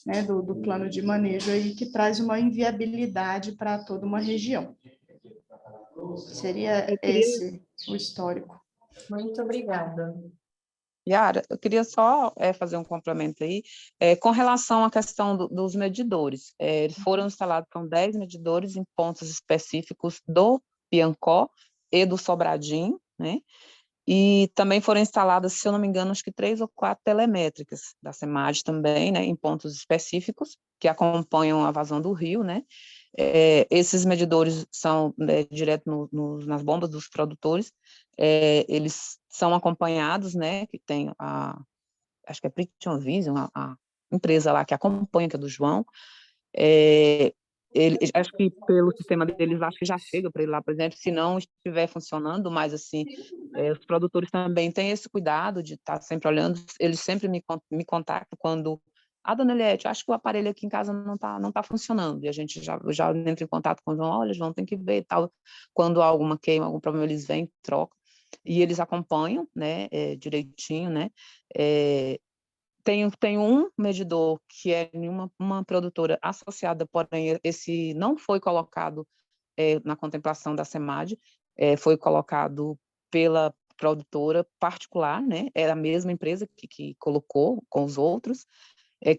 né, do plano de manejo aí, que traz uma inviabilidade para toda uma região. Seria esse o histórico. Muito obrigada. Yara, eu queria só fazer um complemento aí, com relação à questão dos medidores. Eles foram instalados, são 10 medidores em pontos específicos do Piancó e do Sobradinho, né? E também foram instaladas, se eu não me engano, acho que 3 ou 4 telemétricas da SEMAD também, né, em pontos específicos, que acompanham a vazão do rio, né. Esses medidores são, né, direto nas bombas dos produtores, eles são acompanhados, né, que tem acho que é Precision Vision, a empresa lá que acompanha, que é do João, acho que pelo sistema deles, acho que já chega para ele lá, por exemplo, se não estiver funcionando, mas assim, os produtores também têm esse cuidado de estar sempre olhando, eles sempre me contactam quando, dona Eliette, acho que o aparelho aqui em casa não tá funcionando, e a gente já entra em contato com o João, olha, João, tem que ver e tal, quando há alguma queima, algum problema, eles vêm, trocam, e eles acompanham, né, direitinho, né, tem um medidor que é em uma produtora associada, porém esse não foi colocado na contemplação da SEMAD, foi colocado pela produtora particular, né? É a mesma empresa que colocou com os outros,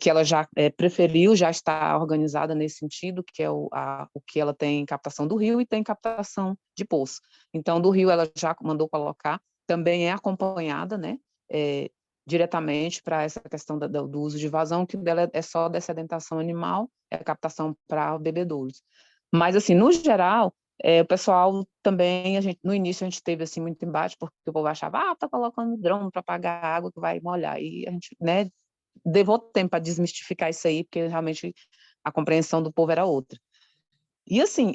que ela já preferiu, já está organizada nesse sentido, que é o que ela tem captação do rio e tem captação de poço. Então, do rio ela já mandou colocar, também é acompanhada, né? Diretamente para essa questão do uso de vazão, que dela é só dessedentação animal, é captação para bebedouros. Mas, assim, no geral, o pessoal também, no início a gente teve, assim, muito embate, porque o povo achava, tá colocando drone para apagar a água que vai molhar, e a gente, né, levou tempo para desmistificar isso aí, porque realmente a compreensão do povo era outra. E, assim,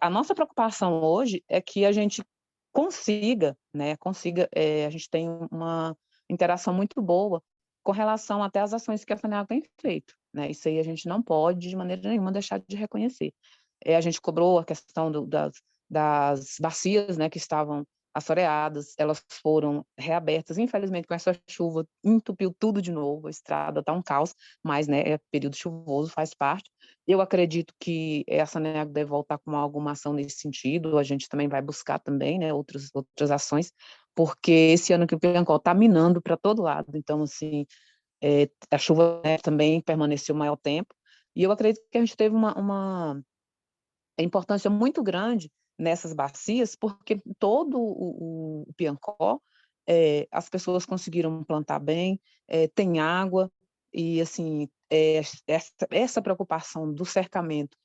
a nossa preocupação hoje é que a gente consiga, né, a gente tem uma interação muito boa com relação até às ações que a Saneago tem feito, né, isso aí a gente não pode, de maneira nenhuma, deixar de reconhecer. A gente cobrou a questão das bacias, né, que estavam assoreadas, elas foram reabertas, infelizmente com essa chuva entupiu tudo de novo, a estrada está um caos, mas, né, é período chuvoso, faz parte. Eu acredito que a Saneago deve voltar com alguma ação nesse sentido, a gente também vai buscar também, né, outras ações, porque esse ano que o Piancó está minando para todo lado, então, assim, a chuva, né, também permaneceu maior tempo, e eu acredito que a gente teve uma importância muito grande nessas bacias, porque todo o Piancó, as pessoas conseguiram plantar bem, tem água, e assim, essa preocupação do cercamento,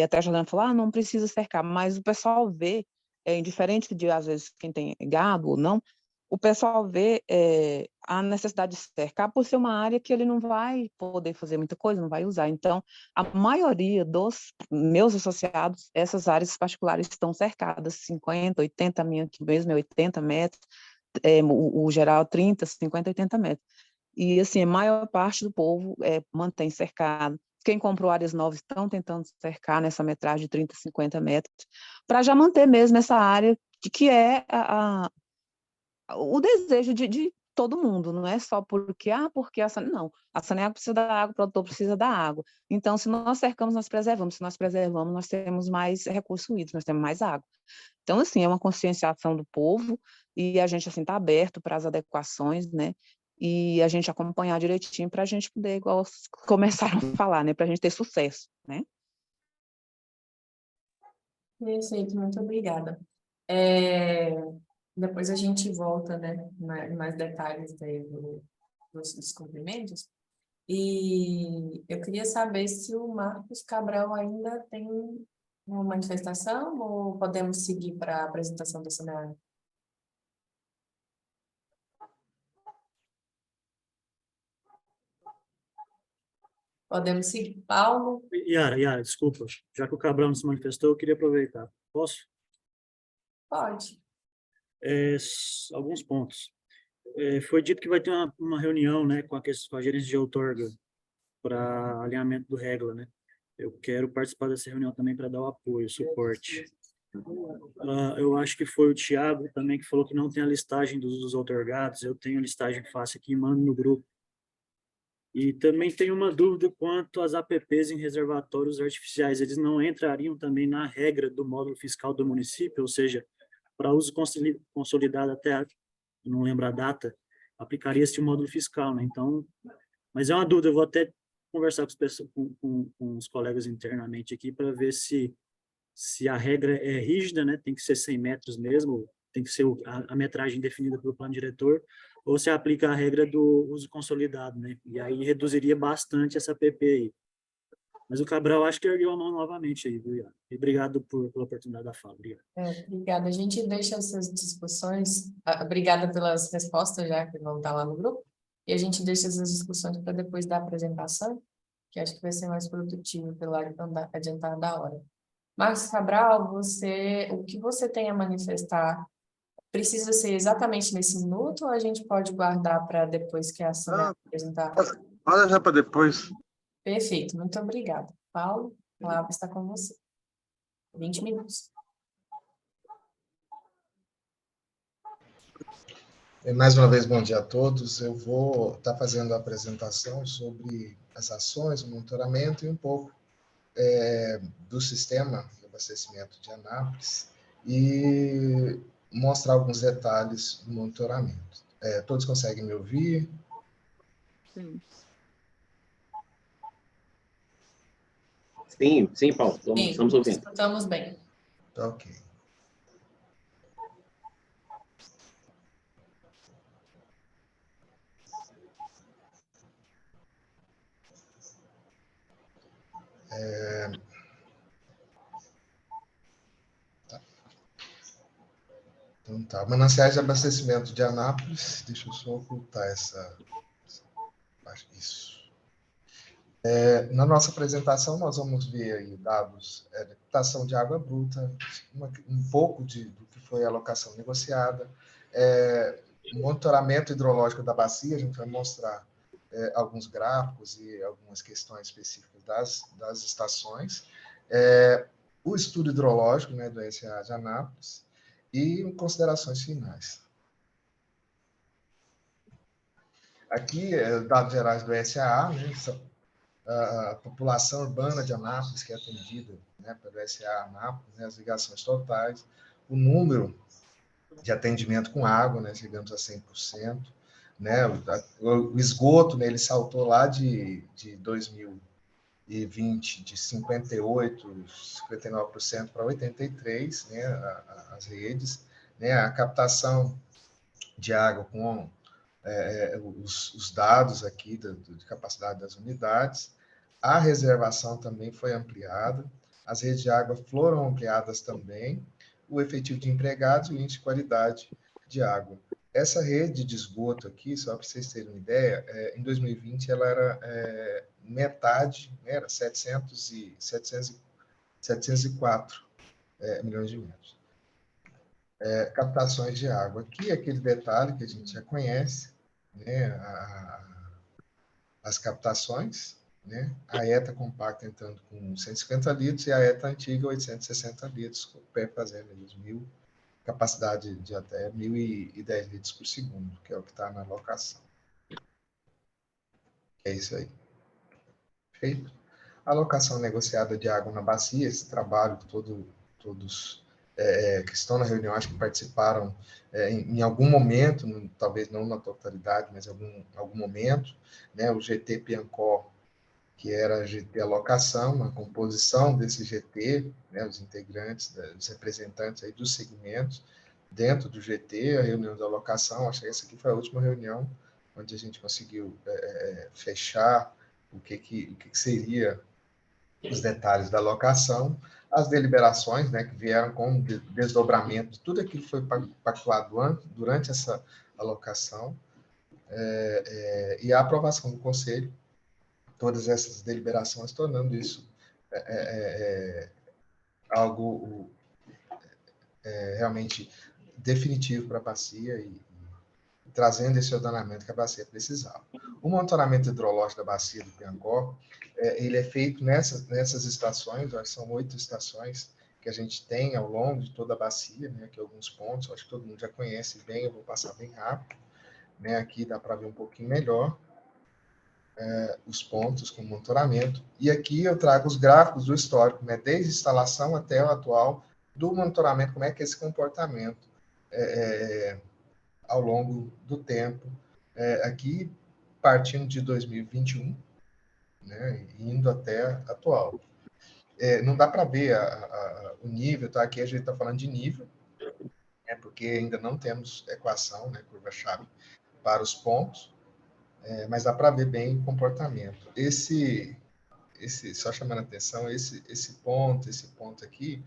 até a Jordana falou, não precisa cercar, mas o pessoal vê, indiferente de, às vezes, quem tem gado ou não, o pessoal vê a necessidade de cercar por ser uma área que ele não vai poder fazer muita coisa, não vai usar. Então, a maioria dos meus associados, essas áreas particulares estão cercadas, 50, 80, a minha aqui mesmo é 80 metros, o geral 30, 50, 80 metros. E, assim, a maior parte do povo mantém cercado. Quem comprou áreas novas estão tentando cercar nessa metragem de 30, 50 metros, para já manter mesmo essa área, que é o desejo de todo mundo, não é só porque não, a Saneago precisa da água, o produtor precisa da água. Então, se nós cercamos, nós preservamos, se nós preservamos, nós temos mais recursos hídricos, nós temos mais água. Então, assim, é uma conscienciação do povo e a gente, assim, está aberto para as adequações, né, e a gente acompanhar direitinho para a gente poder, igual começaram a falar, né, para a gente ter sucesso, né. Perfeito, muito obrigada. Depois a gente volta, né, mais detalhes daí dos descobrimentos. E eu queria saber se o Marcos Cabral ainda tem uma manifestação ou podemos seguir para a apresentação do cenário? Podemos seguir. Paulo? Yara, desculpa. Já que o Cabral não se manifestou, eu queria aproveitar. Posso? Pode. Alguns pontos. Foi dito que vai ter uma reunião, né, com a gerência de outorga para alinhamento do regla, né? Eu quero participar dessa reunião também para dar o apoio, o suporte. Eu acho que foi o Thiago também que falou que não tem a listagem dos outorgados. Eu tenho a listagem fácil aqui, mando no grupo. E também tenho uma dúvida quanto às APPs em reservatórios artificiais. Eles não entrariam também na regra do módulo fiscal do município, ou seja, para uso consolidado até, não lembro a data, aplicaria-se o módulo fiscal, né? Então, mas é uma dúvida, eu vou até conversar com os colegas internamente aqui para ver se a regra é rígida, né? Tem que ser 100 metros mesmo, tem que ser a metragem definida pelo plano diretor, ou se aplica a regra do uso consolidado, né? E aí reduziria bastante essa PP aí. Mas o Cabral acho que ergueu a mão novamente aí, viu, Ian? E obrigado pela oportunidade da fala. Obrigado. Obrigada. A gente deixa essas discussões. Obrigada pelas respostas já que vão estar lá no grupo. E a gente deixa essas discussões para depois da apresentação, que acho que vai ser mais produtivo pelo adiantar da hora. Marcos Cabral, o que você tem a manifestar precisa ser exatamente nesse minuto ou a gente pode guardar para depois que a Sônia apresentar? Olha já para depois. Perfeito, muito obrigada. Paulo, a palavra está com você. 20 minutos. Mais uma vez, bom dia a todos. Eu vou estar fazendo a apresentação sobre as ações, o monitoramento e um pouco do sistema de abastecimento de Anápolis e mostrar alguns detalhes do monitoramento. Todos conseguem me ouvir? Sim. Sim, Paulo, estamos ouvindo. Estamos bem. Ok. Então tá, mananciais de abastecimento de Anápolis, deixa eu só ocultar isso. Na nossa apresentação, nós vamos ver aí dados de captação de água bruta, um pouco do que foi a alocação negociada, monitoramento hidrológico da bacia, a gente vai mostrar alguns gráficos e algumas questões específicas das estações, o estudo hidrológico, né, do SA de Anápolis, e considerações finais. Aqui, dados gerais do SAA, né, a população urbana de Anápolis, que é atendida, né, pelo SA Anápolis, né, as ligações totais, o número de atendimento com água, né, chegamos a 100%, né, o esgoto, né, ele saltou lá de 2020, de 59% para 83%, né, as redes, né, a captação de água com os dados aqui de capacidade das unidades, a reservação também foi ampliada, as redes de água foram ampliadas também, o efetivo de empregados e o índice de qualidade de água. Essa rede de esgoto aqui, só para vocês terem uma ideia, em 2020 ela era metade, né, era 704 milhões de metros. Captações de água. Aqui, aquele detalhe que a gente já conhece, né, as captações, né, a ETA compacta entrando com 150 litros e a ETA antiga 860 litros, fazendo 1.000, capacidade de até 1.010 litros por segundo, que é o que está na alocação. É isso aí. Feito. A alocação negociada de água na bacia, esse trabalho que todos que estão na reunião, acho que participaram em algum momento, talvez não na totalidade, mas em algum momento, né, o GT Piancó, que era a GT Alocação, a composição desse GT, né, os integrantes, os representantes aí dos segmentos, dentro do GT, a reunião de alocação, acho que essa aqui foi a última reunião onde a gente conseguiu fechar o que seria os detalhes da alocação, as deliberações, né, que vieram com desdobramento de tudo aquilo que foi pactuado durante essa alocação, e a aprovação do Conselho, todas essas deliberações, tornando isso algo realmente definitivo para a bacia e trazendo esse ordenamento que a bacia precisava. O monitoramento hidrológico da bacia do Piancó, ele é feito nessas estações, são 8 estações que a gente tem ao longo de toda a bacia, né, aqui alguns pontos, acho que todo mundo já conhece bem, eu vou passar bem rápido, né, aqui dá para ver um pouquinho melhor os pontos com monitoramento, e aqui eu trago os gráficos do histórico, né, desde a instalação até o atual, do monitoramento, como é que é esse comportamento ao longo do tempo, aqui partindo de 2021, né, indo até atual. Não dá para ver o nível, tá? Aqui a gente está falando de nível, né, porque ainda não temos equação, né, curva-chave, para os pontos, mas dá para ver bem o comportamento. Só chamando a atenção, esse ponto aqui,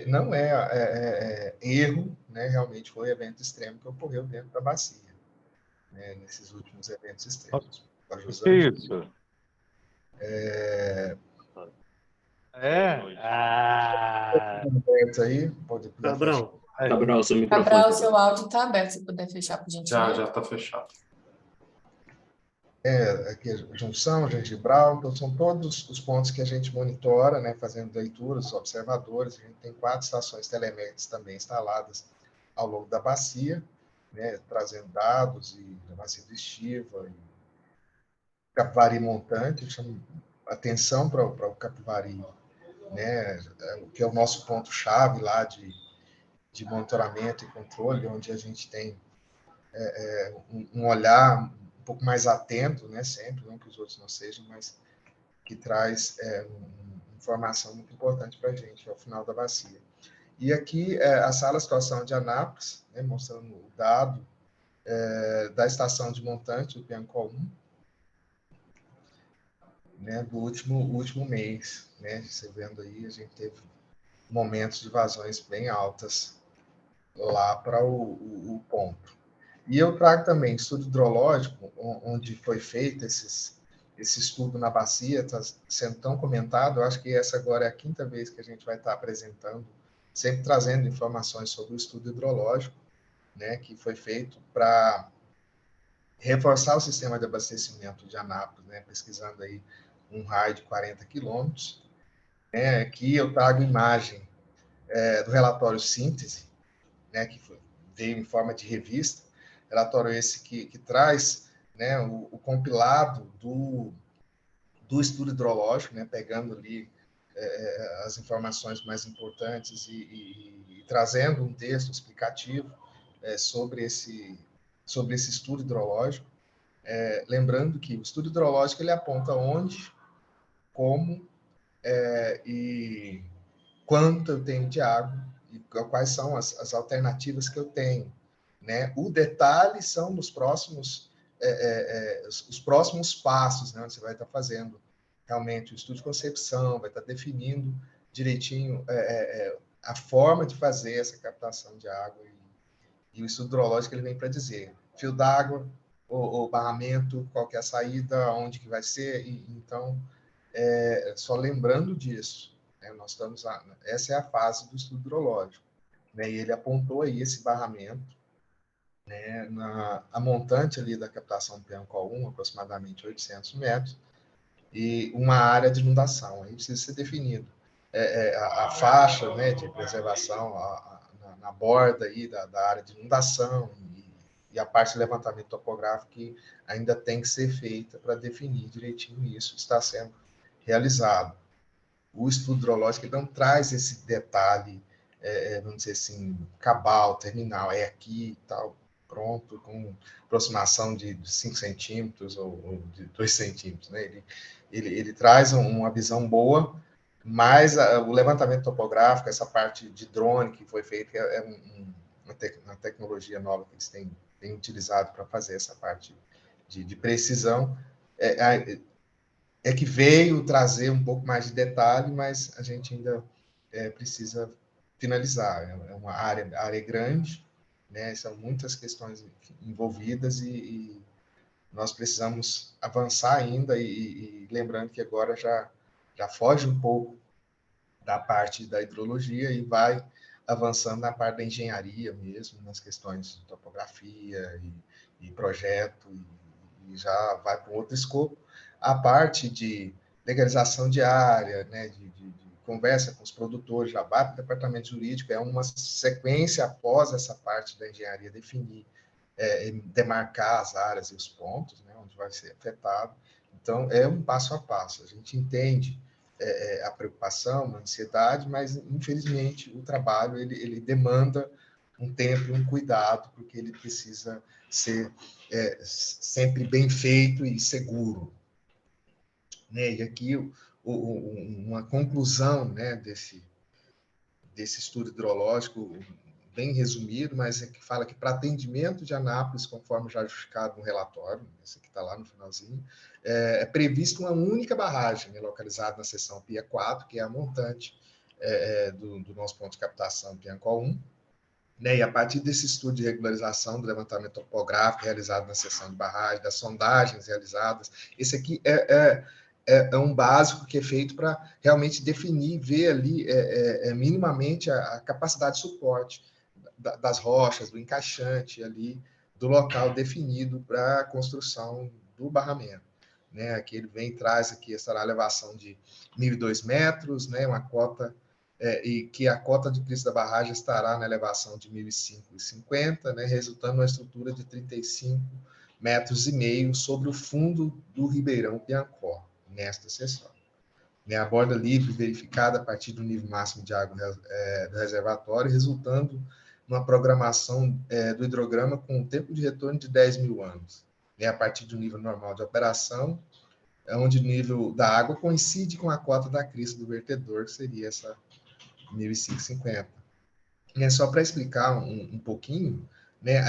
não é erro, né, realmente foi evento extremo que ocorreu dentro da bacia, né, nesses últimos eventos extremos. Tá, Que isso? Aberto aí, pode fechar. Cabral, Cabral, seu microfone. Cabral, seu áudio está aberto, se puder fechar, por gentileza. Já está fechado. Aqui a junção, gengibral, então são todos os pontos que a gente monitora, né, fazendo leituras, observadores. A gente tem 4 estações telemétricas também instaladas ao longo da bacia, né, trazendo dados da bacia do Estiva, Capivari montante. Eu chamo atenção para o Capivari, né, que é o nosso ponto-chave lá de monitoramento e controle, onde a gente tem um olhar um pouco mais atento, né, sempre, não que os outros não sejam, mas que traz uma informação muito importante para a gente ao final da bacia. E aqui a sala de situação de Anápolis, né, mostrando o dado da estação de montante, do Piancó 1, né, do último mês. Né, você vendo aí, a gente teve momentos de vazões bem altas lá para o ponto. E eu trago também estudo hidrológico, onde foi feito esse estudo na bacia, está sendo tão comentado. Eu acho que essa agora é a 5ª vez que a gente vai estar apresentando, sempre trazendo informações sobre o estudo hidrológico, né, que foi feito para reforçar o sistema de abastecimento de Anápolis, né, pesquisando aí um raio de 40 quilômetros. Aqui eu trago imagem do relatório síntese, né, que veio em forma de revista, relatório esse que traz, né, o compilado do estudo hidrológico, né, pegando ali as informações mais importantes e trazendo um texto explicativo sobre esse estudo hidrológico. Lembrando que o estudo hidrológico ele aponta onde, como e quanto eu tenho de água e quais são as alternativas que eu tenho, né? O detalhe são nos próximos os próximos passos, né? Você vai estar fazendo realmente o estudo de concepção, vai estar definindo direitinho a forma de fazer essa captação de água, e o estudo hidrológico ele vem para dizer fio d'água, o barramento, qual que é a saída, onde que vai ser, então só lembrando disso, né? Nós estamos essa é a fase do estudo hidrológico, né? E ele apontou aí esse barramento, né, a montante ali da captação do Piancó 1, aproximadamente 800 metros, e uma área de inundação. Aí precisa ser definido a faixa, né, de preservação na borda aí da área de inundação e a parte de levantamento topográfico que ainda tem que ser feita para definir direitinho isso, está sendo realizado. O estudo hidrológico não traz esse detalhe, vamos dizer assim, cabal, terminal, é aqui e tal, pronto, com aproximação de 5 centímetros ou de 2 centímetros. Né? Ele traz uma visão boa, mas o levantamento topográfico, essa parte de drone que foi feita, uma tecnologia nova que eles têm utilizado para fazer essa parte de precisão, que veio trazer um pouco mais de detalhe, mas a gente ainda precisa finalizar. É uma área grande, né? São muitas questões envolvidas e nós precisamos avançar ainda, e lembrando que agora já foge um pouco da parte da hidrologia e vai avançando na parte da engenharia mesmo, nas questões de topografia e projeto, e já vai para um outro escopo. A parte de legalização de área, né, de conversa com os produtores, já vai para o departamento jurídico, é uma sequência após essa parte da engenharia definir, demarcar as áreas e os pontos, né, onde vai ser afetado. Então, é um passo a passo. A gente entende a preocupação, a ansiedade, mas, infelizmente, o trabalho ele demanda um tempo e um cuidado, porque ele precisa ser sempre bem feito e seguro. Né? E aqui uma conclusão, né, desse estudo hidrológico bem resumido, mas é que fala que para atendimento de Anápolis, conforme já justificado no relatório, esse aqui está lá no finalzinho, é prevista uma única barragem, né, localizada na seção Pia 4, que é a montante do nosso ponto de captação Piancó 1, né, e a partir desse estudo de regularização do levantamento topográfico realizado na seção de barragem, das sondagens realizadas, esse aqui é um básico que é feito para realmente definir, ver ali minimamente a capacidade de suporte das rochas, do encaixante ali, do local definido para a construção do barramento. Né? Aqui ele vem e traz aqui essa elevação de 1.002 metros, né? Uma cota, e que a cota de crise da barragem estará na elevação de 1.550, né? Resultando numa estrutura de 35,5 metros sobre o fundo do Ribeirão Piancó, nesta seção. Né? A borda livre verificada a partir do nível máximo de água do reservatório, resultando numa programação do hidrograma com um tempo de retorno de 10.000 anos, né? A partir do nível normal de operação, onde o nível da água coincide com a cota da crista do vertedor, que seria essa 1.550. E só para explicar um pouquinho, né?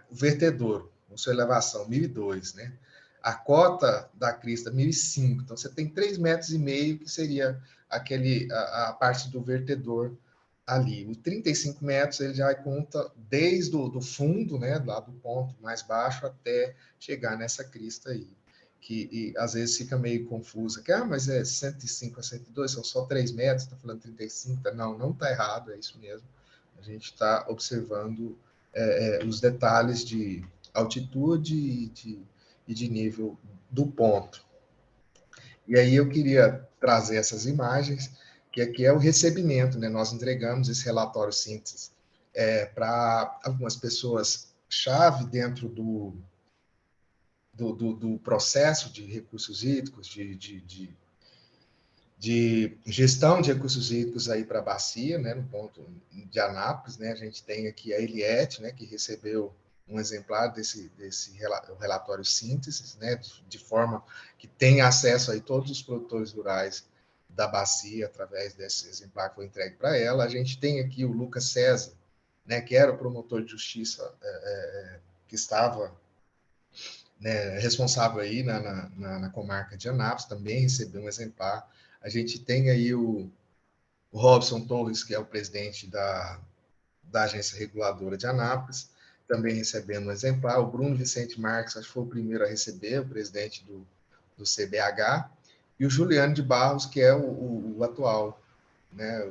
O vertedor, com sua elevação 1.002, né? A cota da crista 1.005, então você tem 3,5 metros, que seria a parte do vertedor ali. Os 35 metros ele já conta desde o fundo, né, lá do ponto mais baixo até chegar nessa crista aí, que às vezes fica meio confusa, que mas é 105 a 102, são só 3 metros, está falando 35, não está errado, é isso mesmo. A gente está observando os detalhes de altitude e de nível do ponto. E aí eu queria trazer essas imagens, que aqui é o recebimento, né? Nós entregamos esse relatório síntese para algumas pessoas-chave dentro do processo de recursos hídricos, de gestão de recursos hídricos aí para a bacia, né? No ponto de Anápolis, né? A gente tem aqui a Eliette, né? Que recebeu um exemplar desse relatório síntese, né? De forma que tem acesso aí todos os produtores rurais da bacia através desse exemplar que foi entregue para ela. A gente tem aqui o Lucas César, né? Que era o promotor de justiça que estava, né, responsável aí na comarca de Anápolis, também recebeu um exemplar. A gente tem aí o Robson Torres, que é o presidente da Agência Reguladora de Anápolis, também recebendo um exemplar. O Bruno Vicente Marques, acho que foi o primeiro a receber, o presidente do CBH. E o Juliano de Barros, que é o atual, né,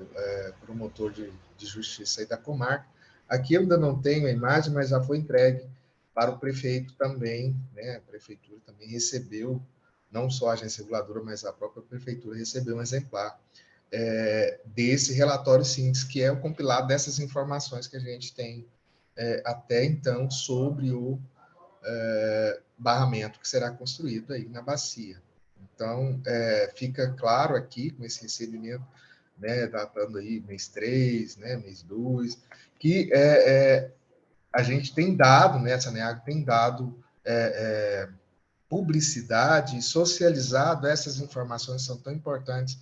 promotor de justiça aí da comarca. Aqui eu ainda não tenho a imagem, mas já foi entregue para o prefeito também, né? A prefeitura também recebeu, não só a agência reguladora, mas a própria prefeitura recebeu um exemplar desse relatório síntese, que é o compilado dessas informações que a gente tem até então sobre o barramento que será construído aí na bacia. Então, fica claro aqui, com esse recebimento, né, datando aí mês 3, né, mês 2, que a gente tem dado, né, a Saneago tem dado publicidade, socializado essas informações que são tão importantes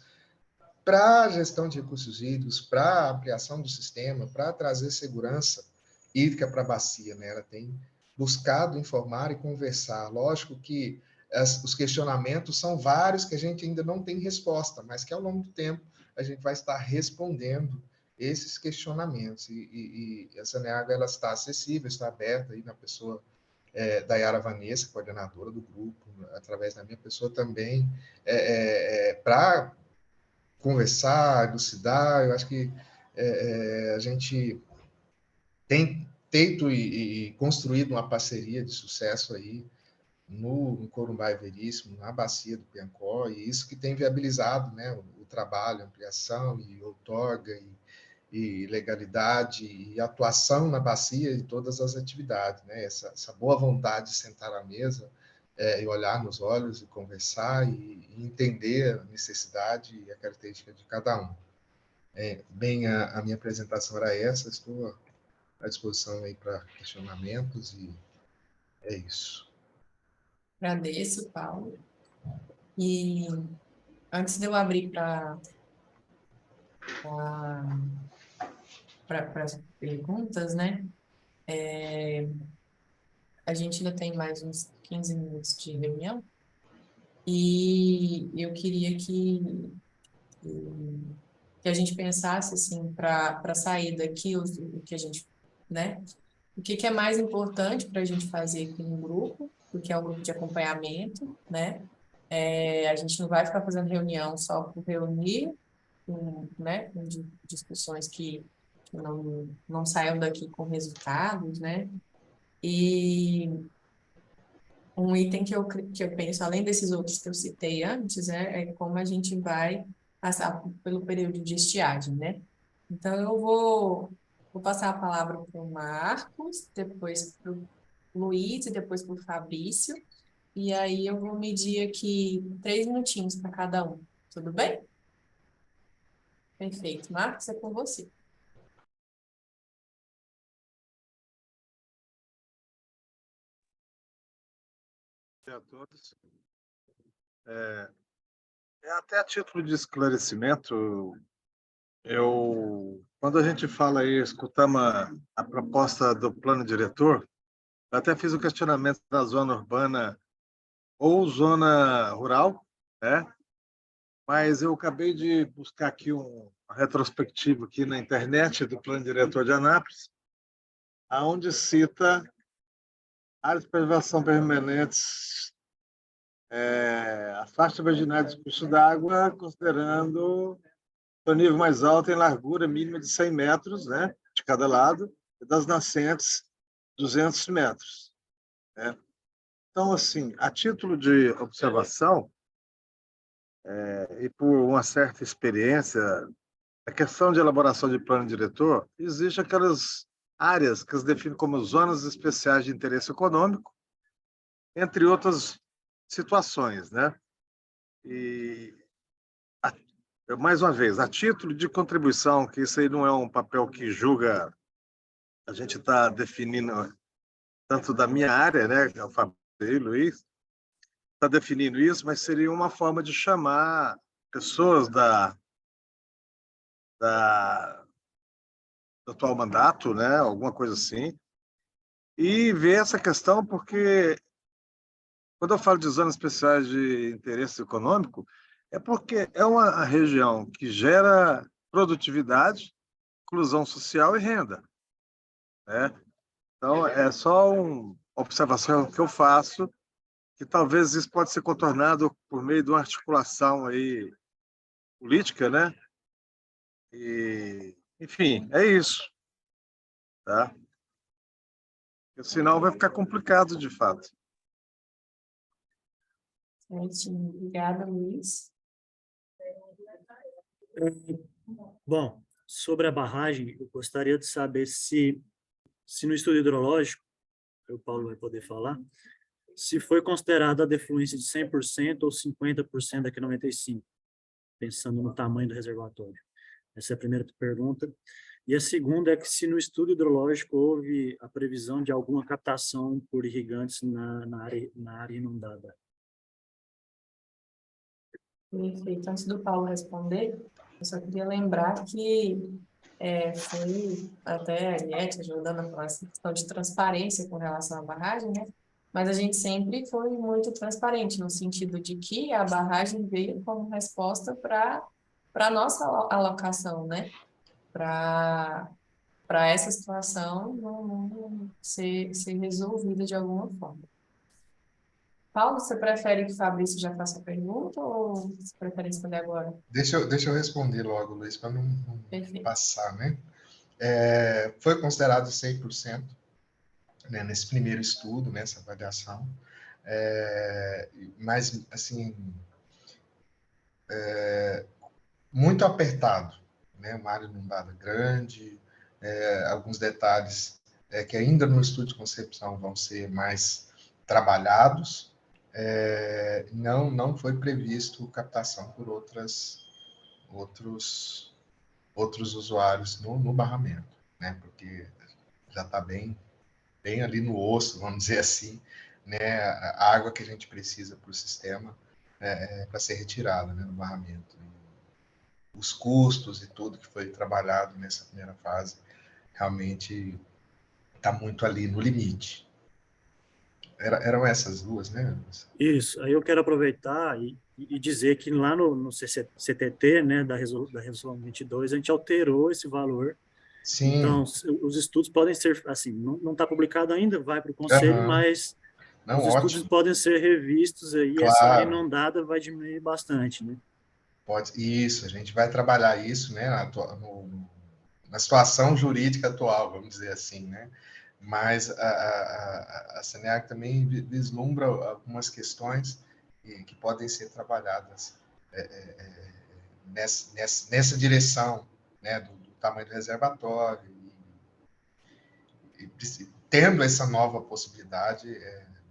para a gestão de recursos hídricos, para a ampliação do sistema, para trazer segurança hídrica para a bacia, né? Ela tem buscado informar e conversar. Lógico que os questionamentos são vários que a gente ainda não tem resposta, mas que ao longo do tempo a gente vai estar respondendo esses questionamentos. E a Saneago, ela está acessível, está aberta aí na pessoa da Yara Vanessa, coordenadora do grupo, através da minha pessoa também, para conversar, elucidar. Eu acho que a gente tem feito e construído uma parceria de sucesso aí no Corumbá e Veríssimo, na bacia do Piancó, e isso que tem viabilizado, né, o trabalho, ampliação e outorga e legalidade e atuação na bacia e todas as atividades, né? Essa boa vontade de sentar à mesa e olhar nos olhos e conversar e entender a necessidade e a característica de cada um. Bem, a minha apresentação era essa, estou à disposição aí para questionamentos e é isso. Agradeço, Paulo. E antes de eu abrir para para as perguntas, né? A gente ainda tem mais uns 15 minutos de reunião e eu queria que a gente pensasse assim para sair daqui o que a gente, né? O que é mais importante para a gente fazer aqui no grupo, porque é um grupo de acompanhamento, né? A gente não vai ficar fazendo reunião só por reunir, né? Com discussões que não saiam daqui com resultados, né? E um item que eu penso, além desses outros que eu citei antes, é como a gente vai passar pelo período de estiagem, né? Então, vou passar a palavra para o Marcos, depois para o Luiz e depois para o Fabrício. E aí eu vou medir aqui 3 minutinhos para cada um. Tudo bem? Perfeito. Marcos, é com você. A todos. Até a título de esclarecimento, quando a gente fala aí, escutamos a proposta do plano diretor, eu até fiz o questionamento da zona urbana ou zona rural, né? Mas eu acabei de buscar aqui uma retrospectiva aqui na internet do plano diretor de Anápolis, aonde cita áreas de preservação permanentes, a faixa marginal de curso d'água, considerando o nível mais alto em largura mínima de 100 metros, né, de cada lado, e das nascentes 200 metros. Né? Então, assim, a título de observação, e por uma certa experiência, a questão de elaboração de plano diretor, existe aquelas áreas que se definem como zonas especiais de interesse econômico, entre outras situações, né? E, mais uma vez, a título de contribuição, que isso aí não é um papel que julga, a gente está definindo, tanto da minha área, né, que é o Fabrício e o Luiz, está definindo isso, mas seria uma forma de chamar pessoas do atual mandato, né, alguma coisa assim, e ver essa questão, porque quando eu falo de zonas especiais de interesse econômico, é porque é uma região que gera produtividade, inclusão social e renda, né? Então, é só uma observação que eu faço, que talvez isso pode ser contornado por meio de uma articulação aí política, né? E, enfim, é isso, tá? Porque senão vai ficar complicado de fato. Certinho. Obrigada, Luiz. Bom, sobre a barragem, eu gostaria de saber se no estudo hidrológico, o Paulo vai poder falar, se foi considerada a defluência de 100% ou 50% da Q95, pensando no tamanho do reservatório. Essa é a primeira pergunta. E a segunda é que se no estudo hidrológico houve a previsão de alguma captação por irrigantes na área inundada. Perfeito. Antes do Paulo responder, eu só queria lembrar que foi até a Eliette ajudando a falar essa questão de transparência com relação à barragem, né? Mas a gente sempre foi muito transparente, no sentido de que a barragem veio como resposta para a nossa alocação, né? Para essa situação não ser resolvida de alguma forma. Paulo, você prefere que o Fabrício já faça a pergunta ou você prefere responder agora? Deixa eu responder logo, Luiz, para não Perfeito. passar, né? Foi considerado 100%, né, nesse primeiro estudo, nessa avaliação, mas, assim, muito apertado, né? Uma área inundada grande, alguns detalhes que ainda no estudo de concepção vão ser mais trabalhados. Não foi previsto captação por outros usuários no barramento, né? Porque já está bem ali no osso, vamos dizer assim, né? A água que a gente precisa para o sistema para ser retirada, né, no barramento. Os custos e tudo que foi trabalhado nessa primeira fase realmente está muito ali no limite. Eram essas duas, né? Isso. Aí eu quero aproveitar e dizer que lá no CTT, né, da Resolução 22, a gente alterou esse valor. Então, Sim, os estudos podem ser, assim, não está publicado ainda, vai para o conselho, aham. mas Não, os estudos ótimo, podem ser revistos aí, e essa claro. arredondada vai diminuir bastante, né? Pode, isso, a gente vai trabalhar isso, né, na situação jurídica atual, vamos dizer assim, né? Mas a SENEAC também vislumbra algumas questões que podem ser trabalhadas nessa direção, né, do tamanho do reservatório, tendo essa nova possibilidade,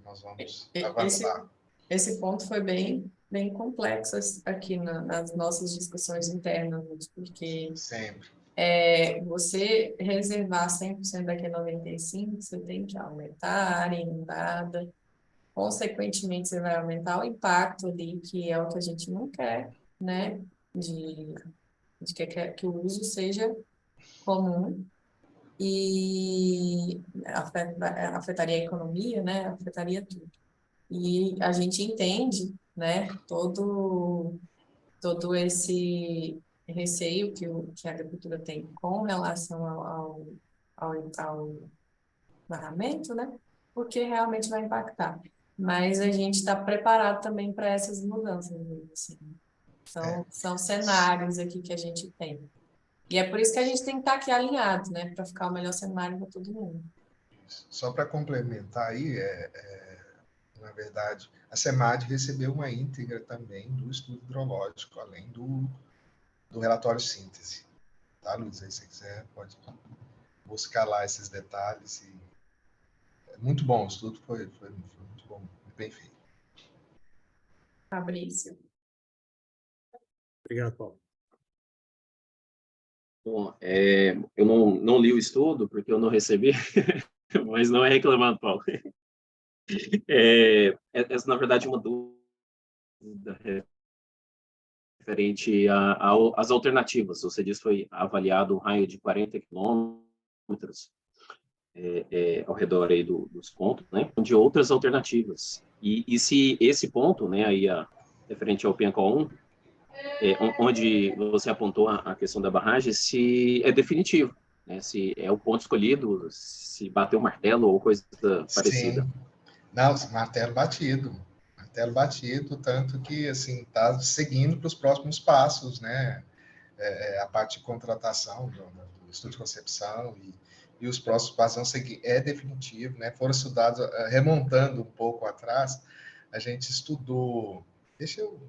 nós vamos Esse, avançar esse ponto foi bem complexo aqui nas nossas discussões internas, porque sempre. você reservar 100% daquele 95%, você tem que aumentar a área inundada, consequentemente, você vai aumentar o impacto ali, que é o que a gente não quer, né? De, de que o uso seja comum e afetaria a economia, né? Afetaria tudo. E a gente entende, né? Todo esse receio que a agricultura tem com relação ao barramento, né? Porque realmente vai impactar. Mas a gente está preparado também para essas mudanças, assim. É, São cenários aqui que a gente tem. E é por isso que a gente tem que estar aqui alinhado, né? Para ficar o melhor cenário para todo mundo. só para complementar aí, na verdade, a SEMAD recebeu uma íntegra também do estudo hidrológico, além do relatório síntese. Tá, Luiz? Aí, se você quiser, pode buscar lá esses detalhes. É muito bom, o estudo foi muito bom, muito bem feito. Fabrício. Obrigado, Paulo. Bom, eu não li o estudo, porque eu não recebi, mas não é reclamando, Paulo. Essa, na verdade, uma dúvida referente às alternativas. Você disse que foi avaliado um raio de 40 quilômetros ao redor aí dos pontos, né, de outras alternativas. E se esse ponto, né, aí referente ao Piancó 1, onde você apontou a questão da barragem, se é definitivo, né, se é o ponto escolhido, se bateu o martelo ou coisa parecida. Sim, não, martelo batido, tanto que assim está seguindo para os próximos passos, né? A parte de contratação do estudo de concepção e os próximos passos vão seguir. É definitivo, né? Foram estudados, remontando um pouco atrás, a gente estudou. Deixa eu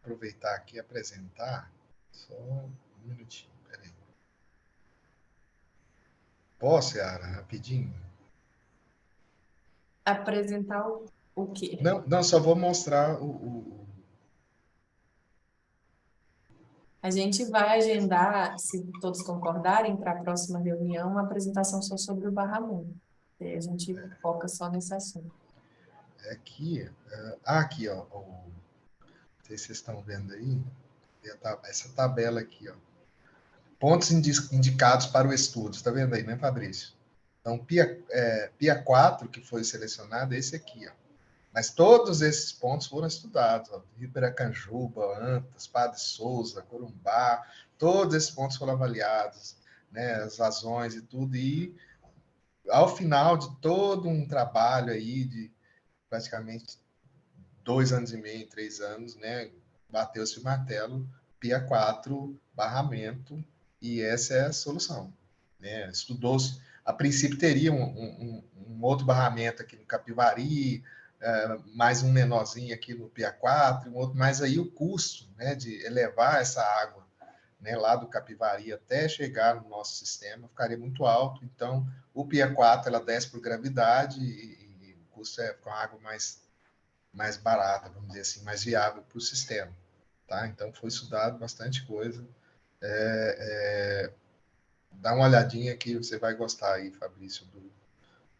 aproveitar aqui e apresentar. Só um minutinho, peraí. Posso, Yara, rapidinho? Apresentar o quê? Não, só vou mostrar A gente vai agendar, se todos concordarem, para a próxima reunião, uma apresentação só sobre o barramento. E a gente foca só nesse assunto. aqui. Aqui, ó. Não sei se vocês estão vendo aí. Essa tabela aqui, ó. Pontos indicados para o estudo. Está vendo aí, né, Fabrício? Então, PIA 4, que foi selecionado, é esse aqui, ó. Mas todos esses pontos foram estudados. Ó. Ibiracanjuba, Antas, Padre Souza, Corumbá, todos esses pontos foram avaliados, né, as vazões e tudo. E, ao final de todo um trabalho aí de praticamente 2 anos e meio, 3 anos, né, bateu-se o martelo, PIA 4, barramento, e essa é a solução. Né? Estudou-se, a princípio teria um outro barramento aqui no Capivari, mais um menorzinho aqui no PIA 4, um outro, mas aí o custo, né, de elevar essa água, né, lá do Capivari até chegar no nosso sistema ficaria muito alto. Então, o PIA 4 ela desce por gravidade e o custo é com água mais barata, vamos dizer assim, mais viável para o sistema. Tá? Então, foi estudado bastante coisa. Dá uma olhadinha que você vai gostar aí, Fabrício,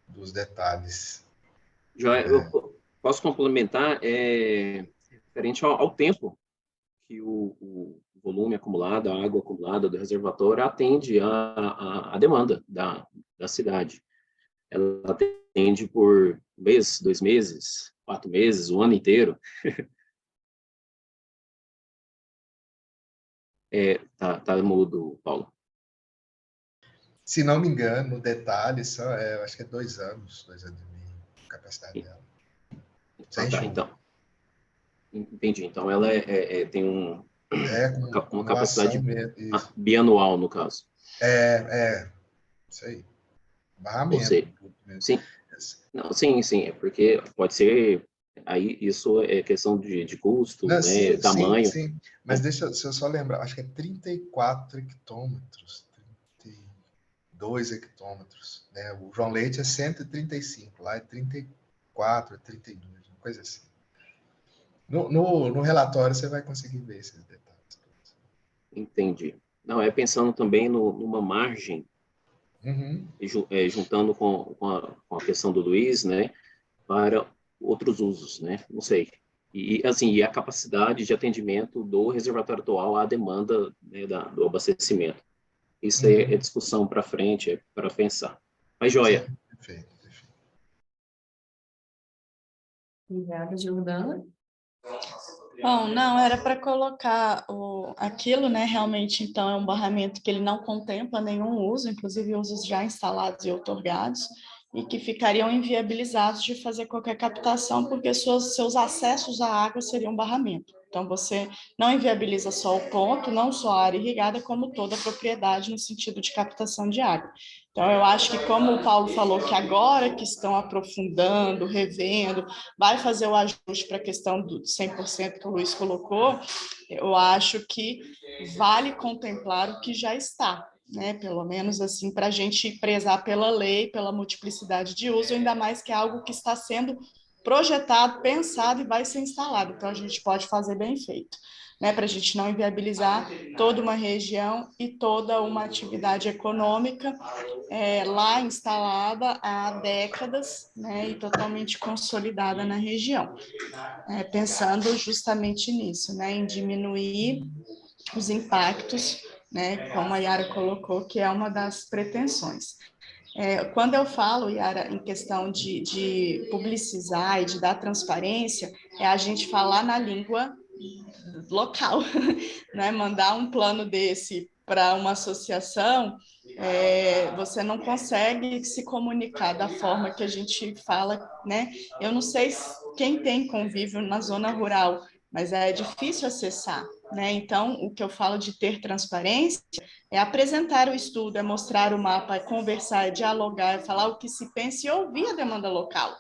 dos detalhes. Já eu posso complementar referente ao tempo que o volume acumulado, a água acumulada do reservatório atende a demanda da cidade. Ela atende por um mês, 2 meses, 4 meses, o ano inteiro. Tá mudo, Paulo. Se não me engano, no detalhe, eu acho que é 2 anos e meio, a capacidade dela. Sem chuva. Então. Entendi. Então, ela tem uma capacidade bianual, no caso. Isso aí. Ou Barramento. seja, sim. Não, sim, é porque pode ser, aí isso é questão de custo, Não, né, sim, tamanho. sim. Mas deixa eu só lembrar, acho que é 34 hectômetros, 32 hectômetros, né? O João Leite é 135, lá é 34, 32, uma coisa assim. No relatório você vai conseguir ver esses detalhes. Entendi. Não, pensando também numa margem, juntando com a questão do Luiz, né, para outros usos, né, não sei. E a capacidade de atendimento do reservatório atual à demanda, né, do abastecimento. Isso é discussão para frente, é para pensar. Mas, joia. Perfeito. Obrigada, Jordana. Bom, não, era para colocar aquilo, né? Realmente, então, é um barramento que ele não contempla nenhum uso, inclusive usos já instalados e outorgados, e que ficariam inviabilizados de fazer qualquer captação, porque seus acessos à água seriam barramento. Então, você não inviabiliza só o ponto, não só a área irrigada, como toda a propriedade no sentido de captação de água. Então, eu acho que, como o Paulo falou, que agora que estão aprofundando, revendo, vai fazer o ajuste para a questão do 100% que o Luiz colocou, eu acho que vale contemplar o que já está, né? Pelo menos assim, para a gente prezar pela lei, pela multiplicidade de uso, ainda mais que é algo que está sendo projetado, pensado e vai ser instalado. Então, a gente pode fazer bem feito, né? Para a gente não inviabilizar toda uma região e toda uma atividade econômica lá instalada há décadas, né, e totalmente consolidada na região, pensando justamente nisso, né, em diminuir os impactos, né, como a Yara colocou, que é uma das pretensões. Quando eu falo, Yara, em questão de publicizar e de dar transparência, é a gente falar na língua local, né? Mandar um plano desse para uma associação, você não consegue se comunicar da forma que a gente fala, né? Eu não sei quem tem convívio na zona rural, mas é difícil acessar, né? Então, o que eu falo de ter transparência é apresentar o estudo, é mostrar o mapa, é conversar, é dialogar, é falar o que se pensa e ouvir a demanda local,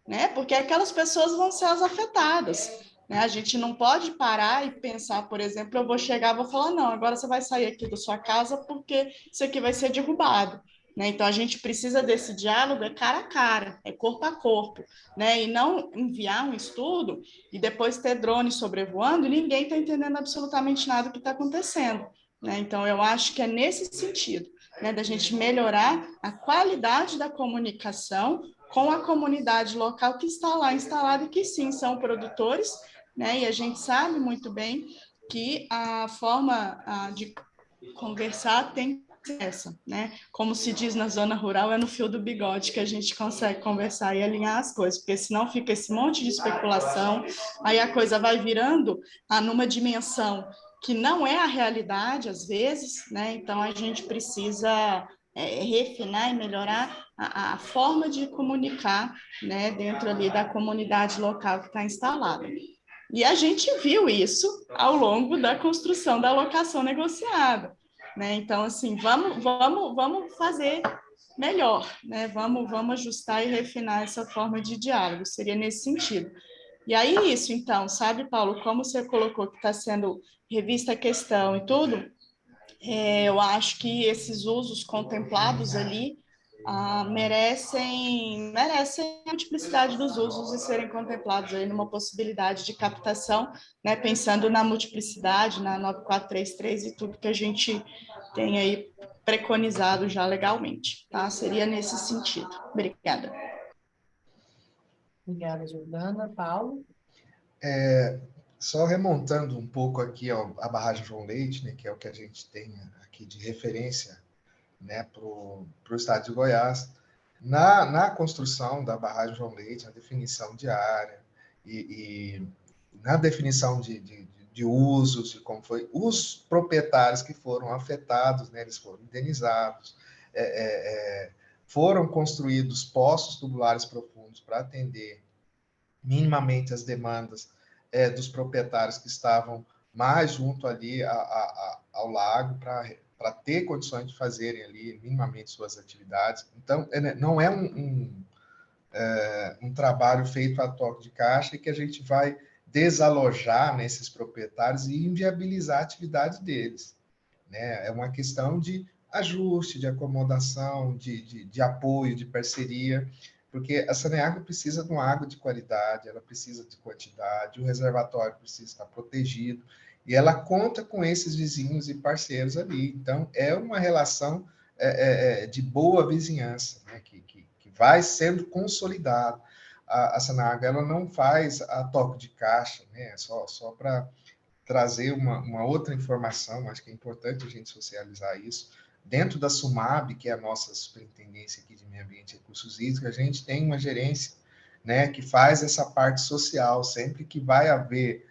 né? Porque aquelas pessoas vão ser as afetadas, né? A gente não pode parar e pensar, por exemplo, eu vou chegar e vou falar, não, agora você vai sair aqui da sua casa porque isso aqui vai ser derrubado, né? Então, a gente precisa desse diálogo, cara a cara, corpo a corpo, né? E não enviar um estudo e depois ter drone sobrevoando e ninguém está entendendo absolutamente nada do que está acontecendo, né? Então, eu acho que é nesse sentido, né, da gente melhorar a qualidade da comunicação com a comunidade local que está lá instalada e que sim, são produtores, né? E a gente sabe muito bem que a forma de conversar tem essa, né? Como se diz na zona rural, é no fio do bigode que a gente consegue conversar e alinhar as coisas, porque senão fica esse monte de especulação, aí a coisa vai virando numa dimensão que não é a realidade, às vezes, né? Então, a gente precisa refinar e melhorar a forma de comunicar, né, dentro ali da comunidade local que está instalada. E a gente viu isso ao longo da construção da locação negociada, né? Então, assim, vamos fazer melhor, né? Vamos ajustar e refinar essa forma de diálogo, seria nesse sentido. E aí, isso, então, sabe, Paulo, como você colocou que está sendo revista a questão e tudo, eu acho que esses usos contemplados ali merecem a multiplicidade dos usos e serem contemplados aí numa possibilidade de captação, né, pensando na multiplicidade, na 9433 e tudo que a gente tem aí preconizado já legalmente, tá? Seria nesse sentido. Obrigada. Obrigada, Jordana. Paulo? Só remontando um pouco aqui a barragem João Leite, né, que é o que a gente tem aqui de referência, né, para o estado de Goiás, na construção da barragem João Leite, na definição de área e na definição de usos, de como foi, os proprietários que foram afetados, né, eles foram indenizados, foram construídos poços tubulares profundos para atender minimamente as demandas dos proprietários que estavam mais junto ali ao lago para ter condições de fazerem ali minimamente suas atividades. Então, não é um trabalho feito a toque de caixa que a gente vai desalojar nesses proprietários e inviabilizar a atividade deles, né? É uma questão de ajuste, de acomodação, de apoio, de parceria, porque a Saneago precisa de uma água de qualidade, ela precisa de quantidade, o reservatório precisa estar protegido, e ela conta com esses vizinhos e parceiros ali. Então, é uma relação de boa vizinhança, né, que vai sendo consolidada. A Saneago, ela não faz a toque de caixa, né, só para trazer uma outra informação, acho que é importante a gente socializar isso. Dentro da SUMAB, que é a nossa superintendência aqui de meio ambiente e recursos hídricos, a gente tem uma gerência, né, que faz essa parte social. Sempre que vai haver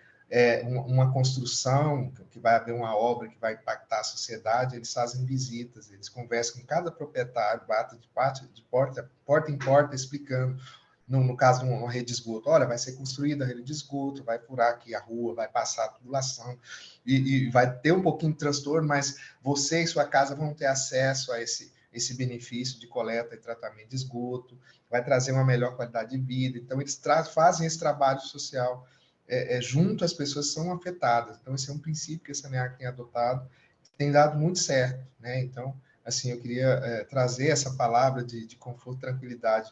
uma construção, que vai haver uma obra que vai impactar a sociedade, eles fazem visitas, eles conversam com cada proprietário, batem de porta em porta, explicando. No caso de uma rede de esgoto, olha, vai ser construída a rede de esgoto, vai furar aqui a rua, vai passar a tubulação, e vai ter um pouquinho de transtorno, mas você e sua casa vão ter acesso a esse benefício de coleta e tratamento de esgoto, vai trazer uma melhor qualidade de vida. Então, eles fazem esse trabalho social junto às pessoas que são afetadas. Então, esse é um princípio que a Saneago tem adotado, que tem dado muito certo, né? Então, assim, eu queria trazer essa palavra de conforto e tranquilidade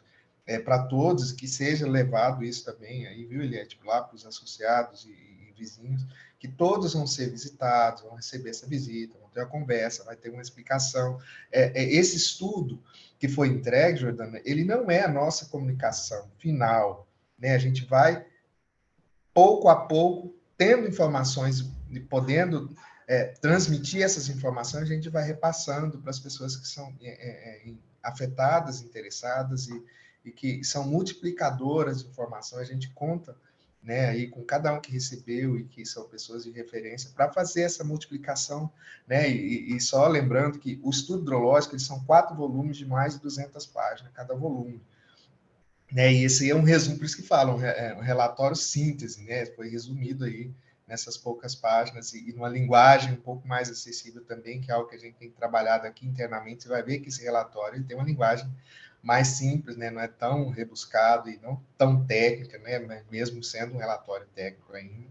para todos, que seja levado isso também, aí, viu, Eliette, lá para os associados e vizinhos, que todos vão ser visitados, vão receber essa visita, vão ter uma conversa, vai ter uma explicação. Esse estudo que foi entregue, Jordana, ele não é a nossa comunicação final, né? A gente vai, pouco a pouco, tendo informações e podendo transmitir essas informações, a gente vai repassando para as pessoas que são afetadas, interessadas e que são multiplicadoras de informação. A gente conta, né, aí com cada um que recebeu e que são pessoas de referência para fazer essa multiplicação, né? E só lembrando que o estudo hidrológico, eles são 4 volumes de mais de 200 páginas cada volume, né? E esse é um resumo, por isso que falam, um relatório síntese, né? Foi resumido aí nessas poucas páginas e numa linguagem um pouco mais acessível também, que é algo que a gente tem trabalhado aqui internamente. Você vai ver que esse relatório ele tem uma linguagem mais simples, né? Não é tão rebuscado e não tão técnica, né? Mesmo sendo um relatório técnico ainda,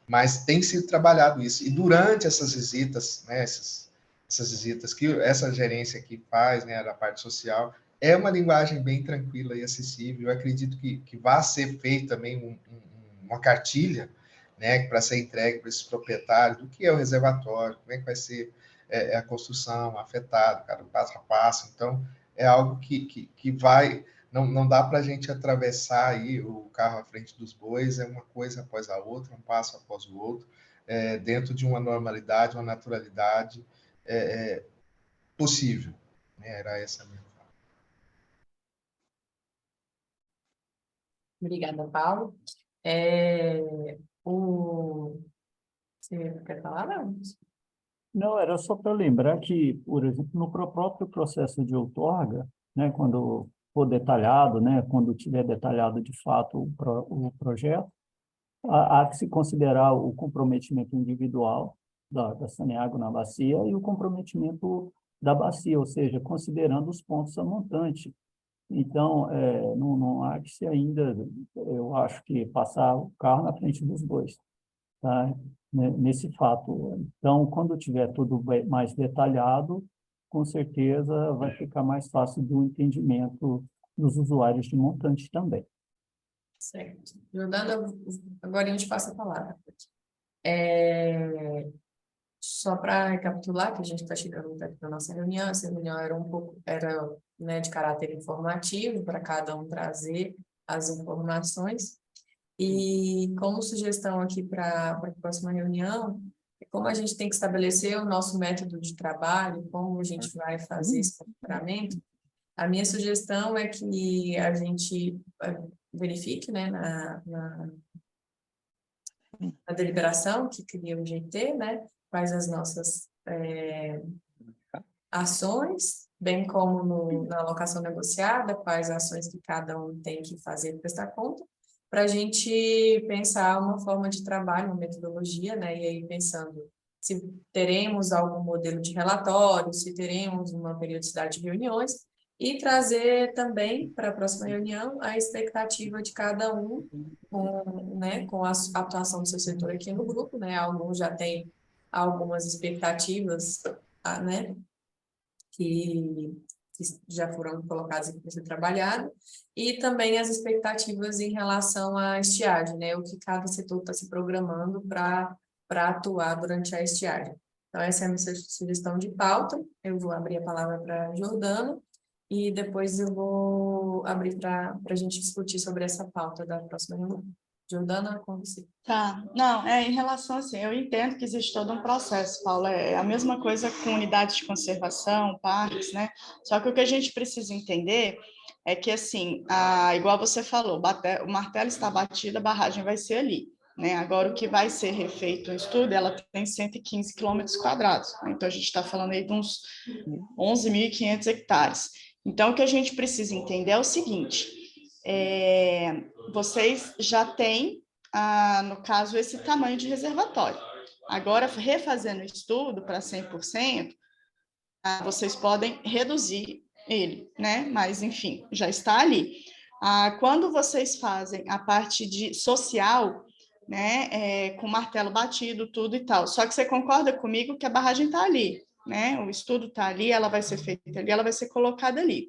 mas tem sido trabalhado isso. E durante essas visitas, né? Essas visitas que essa gerência aqui faz, né? Da parte social, é uma linguagem bem tranquila e acessível. Eu acredito que vai ser feito também uma cartilha, né, para ser entregue para esses proprietários do que é o reservatório, como é que vai ser a construção afetada, cada passo a passo. Então, é algo que vai... Não dá para a gente atravessar aí o carro à frente dos bois, é uma coisa após a outra, um passo após o outro, dentro de uma normalidade, uma naturalidade possível. Né? Era essa a minha fala. Obrigada, Paulo. Você quer falar, não? Não, era só para lembrar que, por exemplo, no próprio processo de outorga, né, quando for detalhado, né, quando tiver detalhado de fato o projeto, há que se considerar o comprometimento individual da Saneago na bacia e o comprometimento da bacia, ou seja, considerando os pontos a montante. Então, não há que se ainda, eu acho que passar o carro na frente dos bois, tá? Nesse fato. Então, quando tiver tudo mais detalhado, com certeza vai ficar mais fácil do entendimento dos usuários de montante também. Certo. Jordana, agora a gente passa a palavra. Só para recapitular, que a gente está chegando perto da nossa reunião, essa reunião era né, de caráter informativo, para cada um trazer as informações. E como sugestão aqui para a próxima reunião, como a gente tem que estabelecer o nosso método de trabalho, como a gente vai fazer esse monitoramento, a minha sugestão é que a gente verifique, né, na deliberação que cria o GT, né, quais as nossas ações, bem como na alocação negociada, quais ações que cada um tem que fazer para prestar conta, para a gente pensar uma forma de trabalho, uma metodologia, né, e aí pensando se teremos algum modelo de relatório, se teremos uma periodicidade de reuniões, e trazer também para a próxima reunião a expectativa de cada um, com a atuação do seu setor aqui no grupo, né, alguns já têm algumas expectativas, né, que já foram colocadas aqui para ser trabalhado, e também as expectativas em relação à estiagem, né, o que cada setor está se programando para atuar durante a estiagem. Então, essa é a minha sugestão de pauta. Eu vou abrir a palavra para a Jordana, e depois eu vou abrir para a gente discutir sobre essa pauta da próxima reunião. Jordana, com você. Tá, não, em relação assim, eu entendo que existe todo um processo, Paulo, é a mesma coisa com unidades de conservação, parques, né? Só que o que a gente precisa entender é que, assim, igual você falou, o martelo está batido, a barragem vai ser ali, né? Agora, o que vai ser refeito o estudo, ela tem 115 quilômetros quadrados, né? Então a gente está falando aí de uns 11.500 hectares. Então, o que a gente precisa entender é o seguinte, vocês já têm, no caso, esse tamanho de reservatório. Agora, refazendo o estudo para 100%, vocês podem reduzir ele, né? Mas, enfim, já está ali. Quando vocês fazem a parte de social, né, com martelo batido, tudo e tal, só que você concorda comigo que a barragem está ali, né? O estudo está ali, ela vai ser feita ali, ela vai ser colocada ali.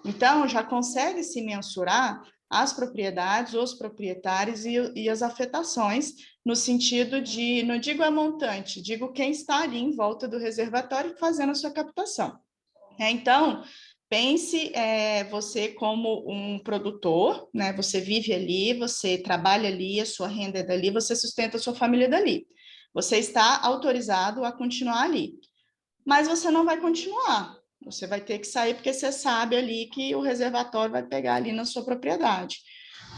Então, já consegue se mensurar as propriedades, os proprietários e as afetações, no sentido de, não digo a montante, digo quem está ali em volta do reservatório fazendo a sua captação. Então, pense você como um produtor, né? Você vive ali, você trabalha ali, a sua renda é dali, você sustenta a sua família dali. Você está autorizado a continuar ali, mas você não vai continuar. Você vai ter que sair porque você sabe ali que o reservatório vai pegar ali na sua propriedade.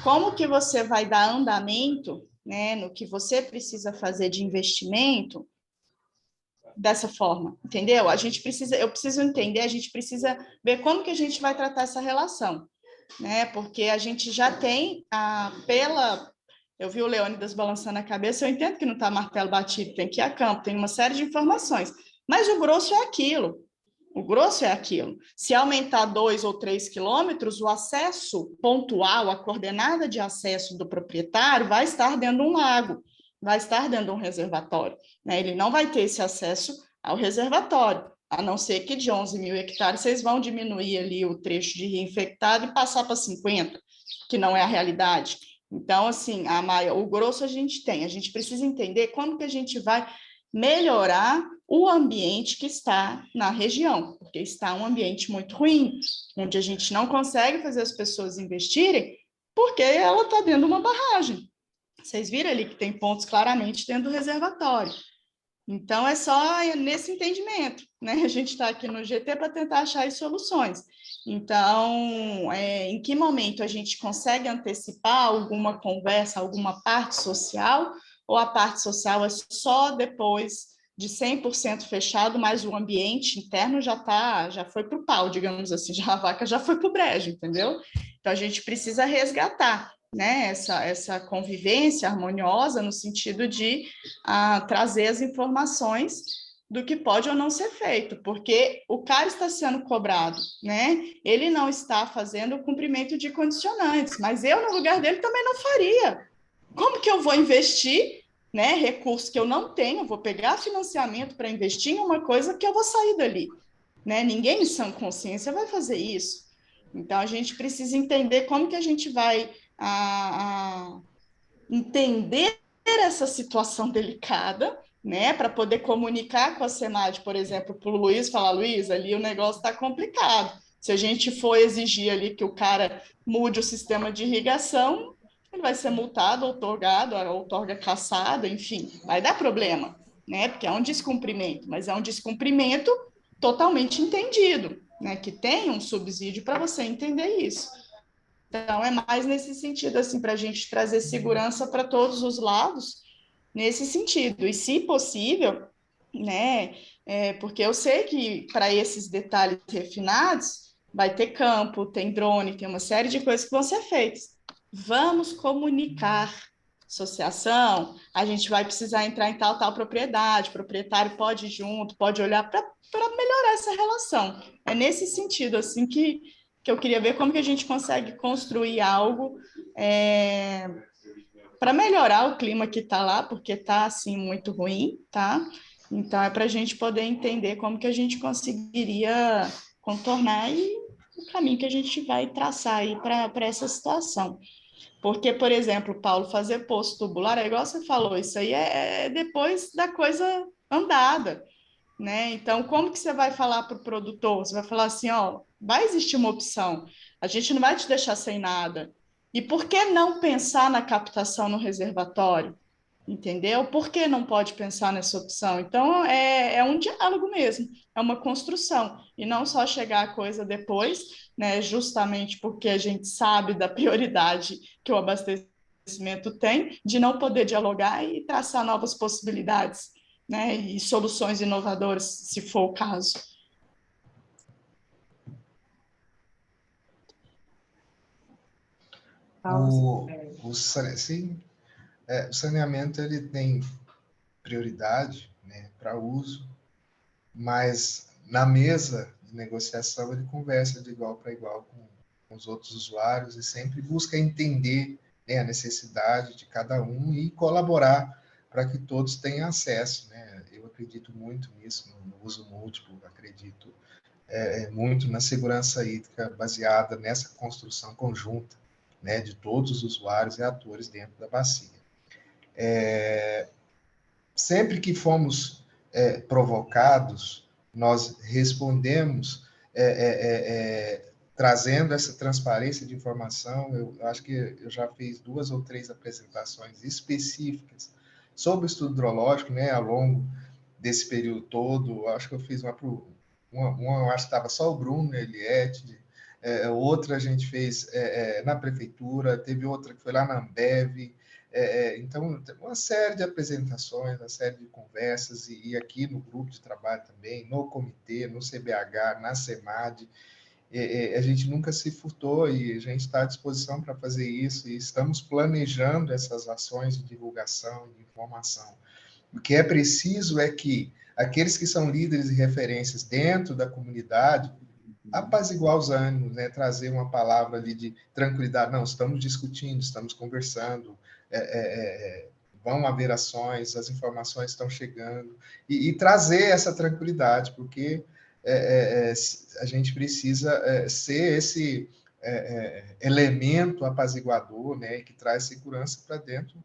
Como que você vai dar andamento, né, no que você precisa fazer de investimento dessa forma, entendeu? Eu preciso entender, a gente precisa ver como que a gente vai tratar essa relação, né? Porque a gente já tem eu vi o Leônidas balançando a cabeça, eu entendo que não está martelo batido, tem que ir a campo, tem uma série de informações, mas o grosso é aquilo. O grosso é aquilo. Se aumentar 2 ou 3 quilômetros, o acesso pontual, a coordenada de acesso do proprietário vai estar dentro de um lago, vai estar dentro de um reservatório, né? Ele não vai ter esse acesso ao reservatório, a não ser que de 11.000 hectares vocês vão diminuir ali o trecho de reinfectado e passar para 50, que não é a realidade. Então, assim, o grosso a gente precisa entender como que a gente vai melhorar o ambiente que está na região, porque está um ambiente muito ruim, onde a gente não consegue fazer as pessoas investirem, porque ela está dentro de uma barragem. Vocês viram ali que tem pontos claramente dentro do reservatório. Então, é só nesse entendimento, né? A gente está aqui no GT para tentar achar as soluções. Então, em que momento a gente consegue antecipar alguma conversa, alguma parte social, ou a parte social é só depois de 100% fechado, mas o ambiente interno já foi para o pau, digamos assim, a vaca já foi para o brejo, entendeu? Então, a gente precisa resgatar, né, essa convivência harmoniosa no sentido de trazer as informações do que pode ou não ser feito, porque o cara está sendo cobrado, né? Ele não está fazendo o cumprimento de condicionantes, mas eu, no lugar dele, também não faria. Como que eu vou investir, né, recursos que eu não tenho, vou pegar financiamento para investir em uma coisa que eu vou sair dali, né? Ninguém em sã consciência vai fazer isso. Então, a gente precisa entender como que a gente vai entender essa situação delicada, né, para poder comunicar com a SEMAD, por exemplo, para o Luiz, falar, Luiz, ali o negócio está complicado. Se a gente for exigir ali que o cara mude o sistema de irrigação, ele vai ser multado, outorgado, a outorga cassada, enfim, vai dar problema, né? Porque é um descumprimento, mas é um descumprimento totalmente entendido, né? Que tem um subsídio para você entender isso. Então, é mais nesse sentido, assim, para a gente trazer segurança para todos os lados, nesse sentido. E, se possível, né? Porque eu sei que para esses detalhes refinados, vai ter campo, tem drone, tem uma série de coisas que vão ser feitas. Vamos comunicar. Associação, a gente vai precisar entrar em tal propriedade, o proprietário pode ir junto, pode olhar para melhorar essa relação. É nesse sentido, assim, que eu queria ver como que a gente consegue construir algo para melhorar o clima que está lá, porque está, assim, muito ruim, tá? Então, é para a gente poder entender como que a gente conseguiria contornar e o caminho que a gente vai traçar aí para essa situação. Porque, por exemplo, Paulo, fazer poço tubular, é igual você falou, isso aí é depois da coisa andada, né? Então, como que você vai falar para o produtor? Você vai falar assim, ó, vai existir uma opção, a gente não vai te deixar sem nada. E por que não pensar na captação no reservatório? Entendeu? Por que não pode pensar nessa opção? Então, é um diálogo mesmo, é uma construção, e não só chegar a coisa depois, né? Justamente porque a gente sabe da prioridade que o abastecimento tem, de não poder dialogar e traçar novas possibilidades, né? E soluções inovadoras, se for o caso. Sim, o saneamento ele tem prioridade, né, para uso, mas na mesa de negociação ele conversa de igual para igual com os outros usuários e sempre busca entender, né, a necessidade de cada um e colaborar para que todos tenham acesso, né? Eu acredito muito nisso, no uso múltiplo, acredito muito na segurança hídrica baseada nessa construção conjunta, né, de todos os usuários e atores dentro da bacia. Sempre que fomos provocados, nós respondemos trazendo essa transparência de informação. Eu acho que eu já fiz 2 ou 3 apresentações específicas sobre o estudo hidrológico, né, ao longo desse período todo. Eu acho que eu fiz uma eu acho que estava só o Bruno, Eliette, outra a gente fez na prefeitura, teve outra que foi lá na Ambev. Então, uma série de apresentações, uma série de conversas, e aqui no grupo de trabalho também, no comitê, no CBH, na CEMAD, a gente nunca se furtou e a gente está à disposição para fazer isso, e estamos planejando essas ações de divulgação, de informação. O que é preciso é que aqueles que são líderes e referências dentro da comunidade apaziguar os ânimos, né? Trazer uma palavra ali de tranquilidade. Não, estamos discutindo, estamos conversando, vão haver ações, as informações estão chegando, e trazer essa tranquilidade, porque a gente precisa ser esse elemento apaziguador, né? Que traz segurança para dentro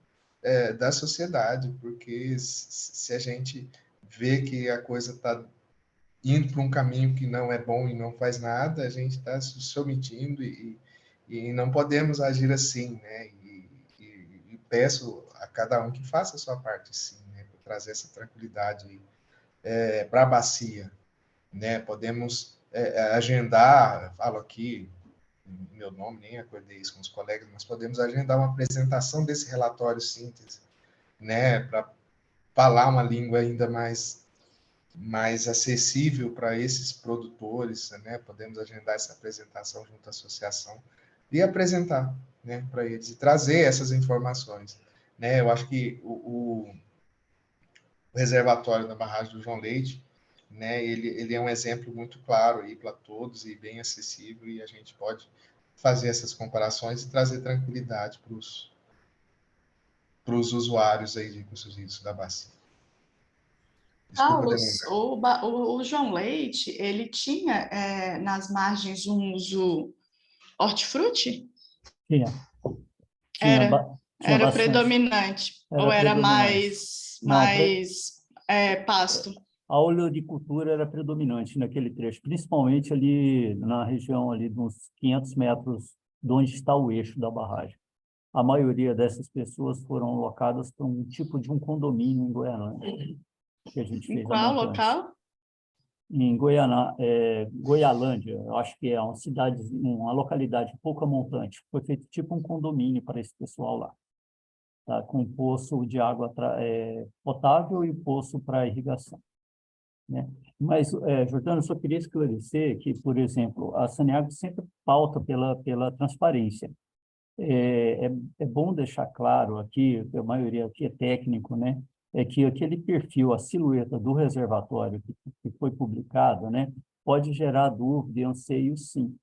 da sociedade, porque se a gente vê que a coisa está indo para um caminho que não é bom e não faz nada, a gente está se omitindo e não podemos agir assim, né? E peço a cada um que faça a sua parte, sim, né? Para trazer essa tranquilidade para a bacia, né? Podemos agendar, falo aqui meu nome, nem acordei isso com os colegas, mas podemos agendar uma apresentação desse relatório síntese, né? Para falar uma língua ainda mais acessível para esses produtores, né? Podemos agendar essa apresentação junto à associação e apresentar, né, para eles e trazer essas informações, né? Eu acho que o reservatório da barragem do João Leite, né, ele é um exemplo muito claro aí para todos e bem acessível, e a gente pode fazer essas comparações e trazer tranquilidade para os usuários aí de recursos hídricos da bacia. Desculpa Carlos, demorar. o João Leite, ele tinha nas margens um uso hortifruti? Tinha, Era, tinha era o bastante. predominante, Era ou era predominante. Não, pasto? a oleocultura era predominante naquele trecho, principalmente ali na região ali de uns 500 metros de onde está o eixo da barragem. a maioria dessas pessoas foram alocadas para um tipo de um condomínio em Goiânia, que a gente Em fez a qual montante. local? Em Goialândia, eu acho que é uma cidade, uma localidade pouco montante. Foi feito tipo um condomínio para esse pessoal lá, tá? Com poço de água potável e poço para irrigação, né? Mas, Jordano, eu só queria esclarecer que, por exemplo, a Saneago sempre pauta pela transparência. É bom deixar claro aqui, a maioria aqui é técnico, né? É que aquele perfil, a silhueta do reservatório que foi publicado, né? Pode gerar dúvida e anseio, sim,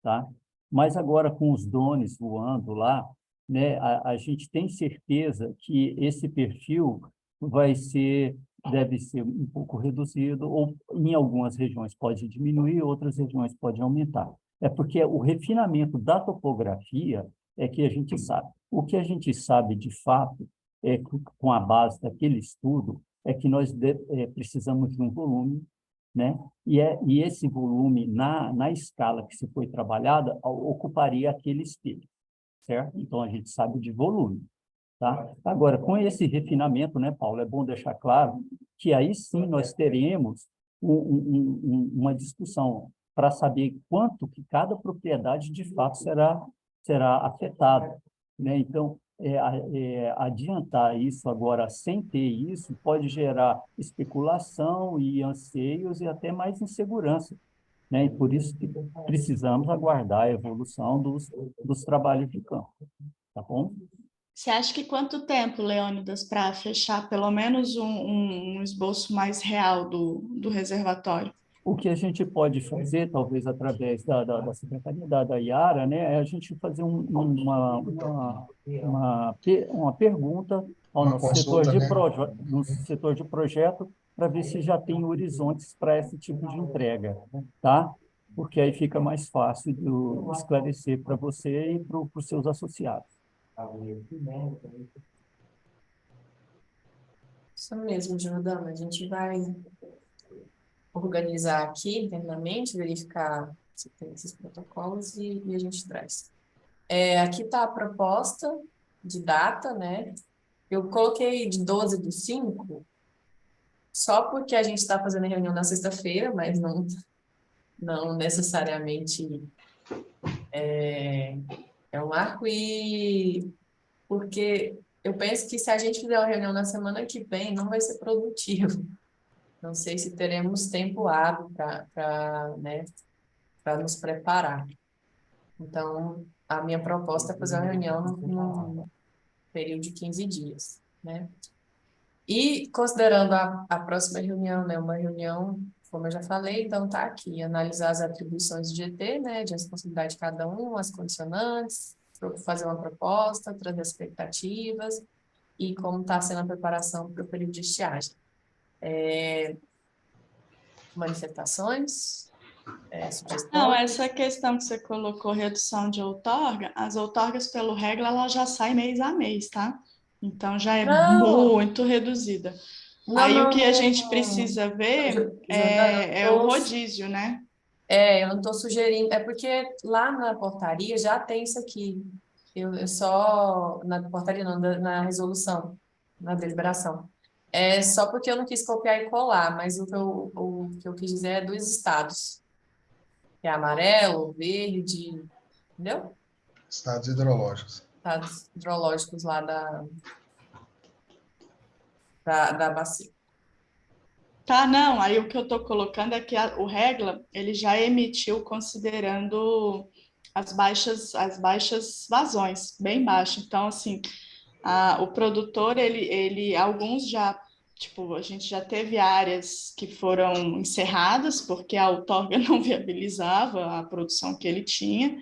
tá? Mas agora, com os drones voando lá, né? A gente tem certeza que esse perfil deve ser um pouco reduzido, ou em algumas regiões pode diminuir, outras regiões pode aumentar. É porque o refinamento da topografia é que a gente sabe. O que a gente sabe, de fato, com a base daquele estudo, é que nós precisamos de um volume, né? E esse volume, na escala que se foi trabalhada, ocuparia aquele espelho, certo? Então, a gente sabe de volume. Tá? Agora, com esse refinamento, né, Paulo, é bom deixar claro que aí sim nós teremos uma discussão para saber quanto que cada propriedade de fato será afetada, né? Então, adiantar isso agora sem ter isso pode gerar especulação e anseios e até mais insegurança, né? E por isso que precisamos aguardar a evolução dos trabalhos de campo, tá bom? Você acha que quanto tempo, Leônidas, para fechar pelo menos um esboço mais real do reservatório? O que a gente pode fazer, talvez através da Secretaria da Iara, né, é a gente fazer uma pergunta ao nosso setor de projeto para ver se já tem horizontes para esse tipo de entrega, tá? Porque aí fica mais fácil de esclarecer para você e para os seus associados. Isso mesmo, Jordana. A gente vai organizar aqui internamente, verificar se tem esses protocolos e a gente traz. Aqui está a proposta de data, né? Eu coloquei de 12/5, só porque a gente está fazendo a reunião na sexta-feira, mas não necessariamente é um marco, e porque eu penso que se a gente fizer uma reunião na semana que vem, não vai ser produtivo. Não sei se teremos tempo hábil né, para nos preparar. Então, a minha proposta é fazer uma reunião num período de 15 dias, né? E considerando a próxima reunião, né, uma reunião, como eu já falei, então tá aqui, analisar as atribuições do GT, né, de responsabilidade de cada um, as condicionantes, fazer uma proposta, trazer expectativas e como está sendo a preparação para o período de estiagem. Manifestações, sugestões? Não, essa questão que você colocou, redução de outorga, as outorgas pelo regra, ela já sai mês a mês, tá? Então, já é muito reduzida. Aí, o que a gente precisa ver é o rodízio, né? Eu não estou sugerindo, é porque lá na portaria já tem isso aqui. Eu só, na portaria não, na resolução, na deliberação. Só porque eu não quis copiar e colar, mas o que eu quis dizer é dos estados. Que é amarelo, verde, entendeu? Estados hidrológicos. Estados hidrológicos lá da bacia. Tá, não, aí o que eu estou colocando é que o Regla, ele já emitiu considerando as baixas vazões, bem baixo. Então, assim, o produtor, alguns já, tipo, a gente já teve áreas que foram encerradas porque a outorga não viabilizava a produção que ele tinha,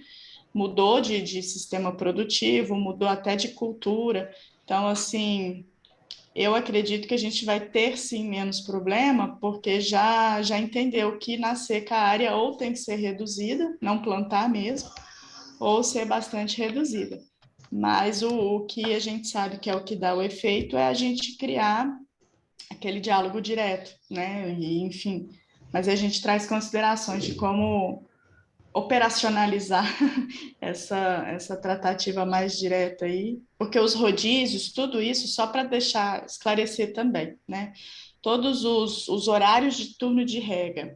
mudou de sistema produtivo, mudou até de cultura. Então, assim, eu acredito que a gente vai ter, sim, menos problema, porque já entendeu que na seca a área ou tem que ser reduzida, não plantar mesmo, ou ser bastante reduzida. Mas o que a gente sabe que é o que dá o efeito é a gente criar aquele diálogo direto, né? E, enfim, mas a gente traz considerações de como operacionalizar essa tratativa mais direta aí, porque os rodízios, tudo isso, só para deixar esclarecer também, né? Todos os horários de turno de rega,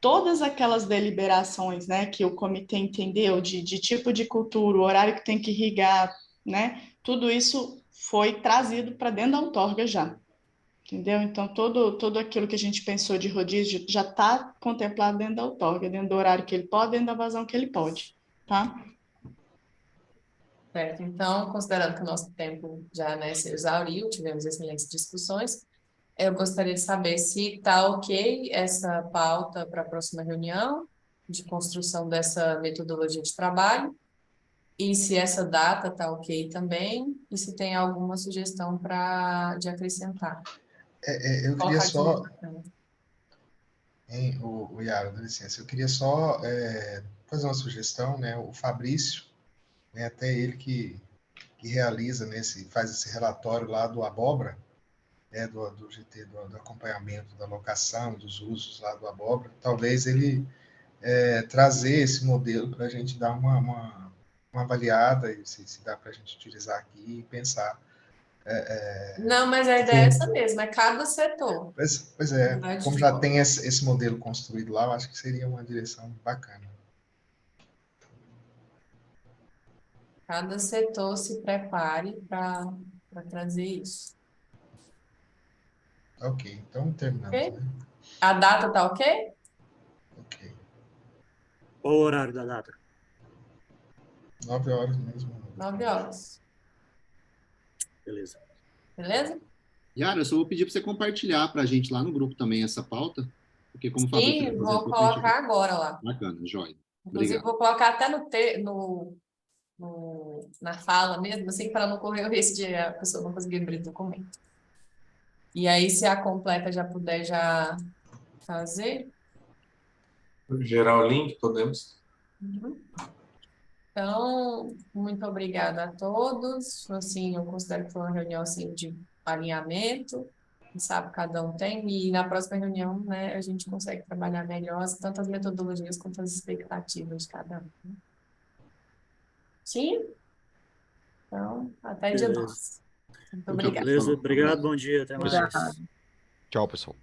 todas aquelas deliberações, né, que o comitê entendeu de tipo de cultura, o horário que tem que irrigar, né? Tudo isso foi trazido para dentro da outorga já. Entendeu? Então, todo aquilo que a gente pensou de rodízio já está contemplado dentro da outorga, dentro do horário que ele pode, dentro da vazão que ele pode, tá? Certo, então, considerando que o nosso tempo já, né, se exauriu, tivemos excelentes discussões, eu gostaria de saber se está ok essa pauta para a próxima reunião, de construção dessa metodologia de trabalho, e se essa data está ok também, e se tem alguma sugestão de acrescentar. Eu queria Colocar de novo só, na tela. o Yara, dá licença, eu queria só fazer uma sugestão, né? O Fabrício, né, até ele que realiza, né, faz esse relatório lá do Abóbora, né, do GT, do acompanhamento da locação, dos usos lá do Abóbora, talvez ele trazer esse modelo para a gente dar uma avaliada, e se dá para a gente utilizar aqui e pensar. Não, mas a ideia é essa mesmo, é cada setor. Pois é, Mudar de como já foco. tem esse modelo construído lá, eu acho que seria uma direção bacana. Cada setor se prepare para trazer isso. Ok, então terminamos, Ok? né? A data tá ok? Ok. Qual o horário da data? 9 horas mesmo. 9 horas. Beleza. Beleza? Yara, eu só vou pedir para você compartilhar para a gente lá no grupo também essa pauta, porque como o Fabrício Sim, vou apresentou, para a gente... colocar agora lá. Bacana, joia. Inclusive, Obrigado. vou colocar até na fala mesmo, assim, para não correr o risco de a pessoa não conseguir abrir o documento. E aí, se a completa já puder já fazer. Gerar o link, podemos? Uhum. Então, muito obrigada a todos. Assim, eu considero que foi uma reunião assim, de alinhamento, quem sabe cada um tem, e na próxima reunião, né, a gente consegue trabalhar melhor tanto as metodologias quanto as expectativas de cada um, né? Sim? Então, até dia Beleza. 12. Muito Tchau, obrigada. Beleza, pessoal. obrigado, Abraço. bom dia, até Isso. mais. Tchau, pessoal.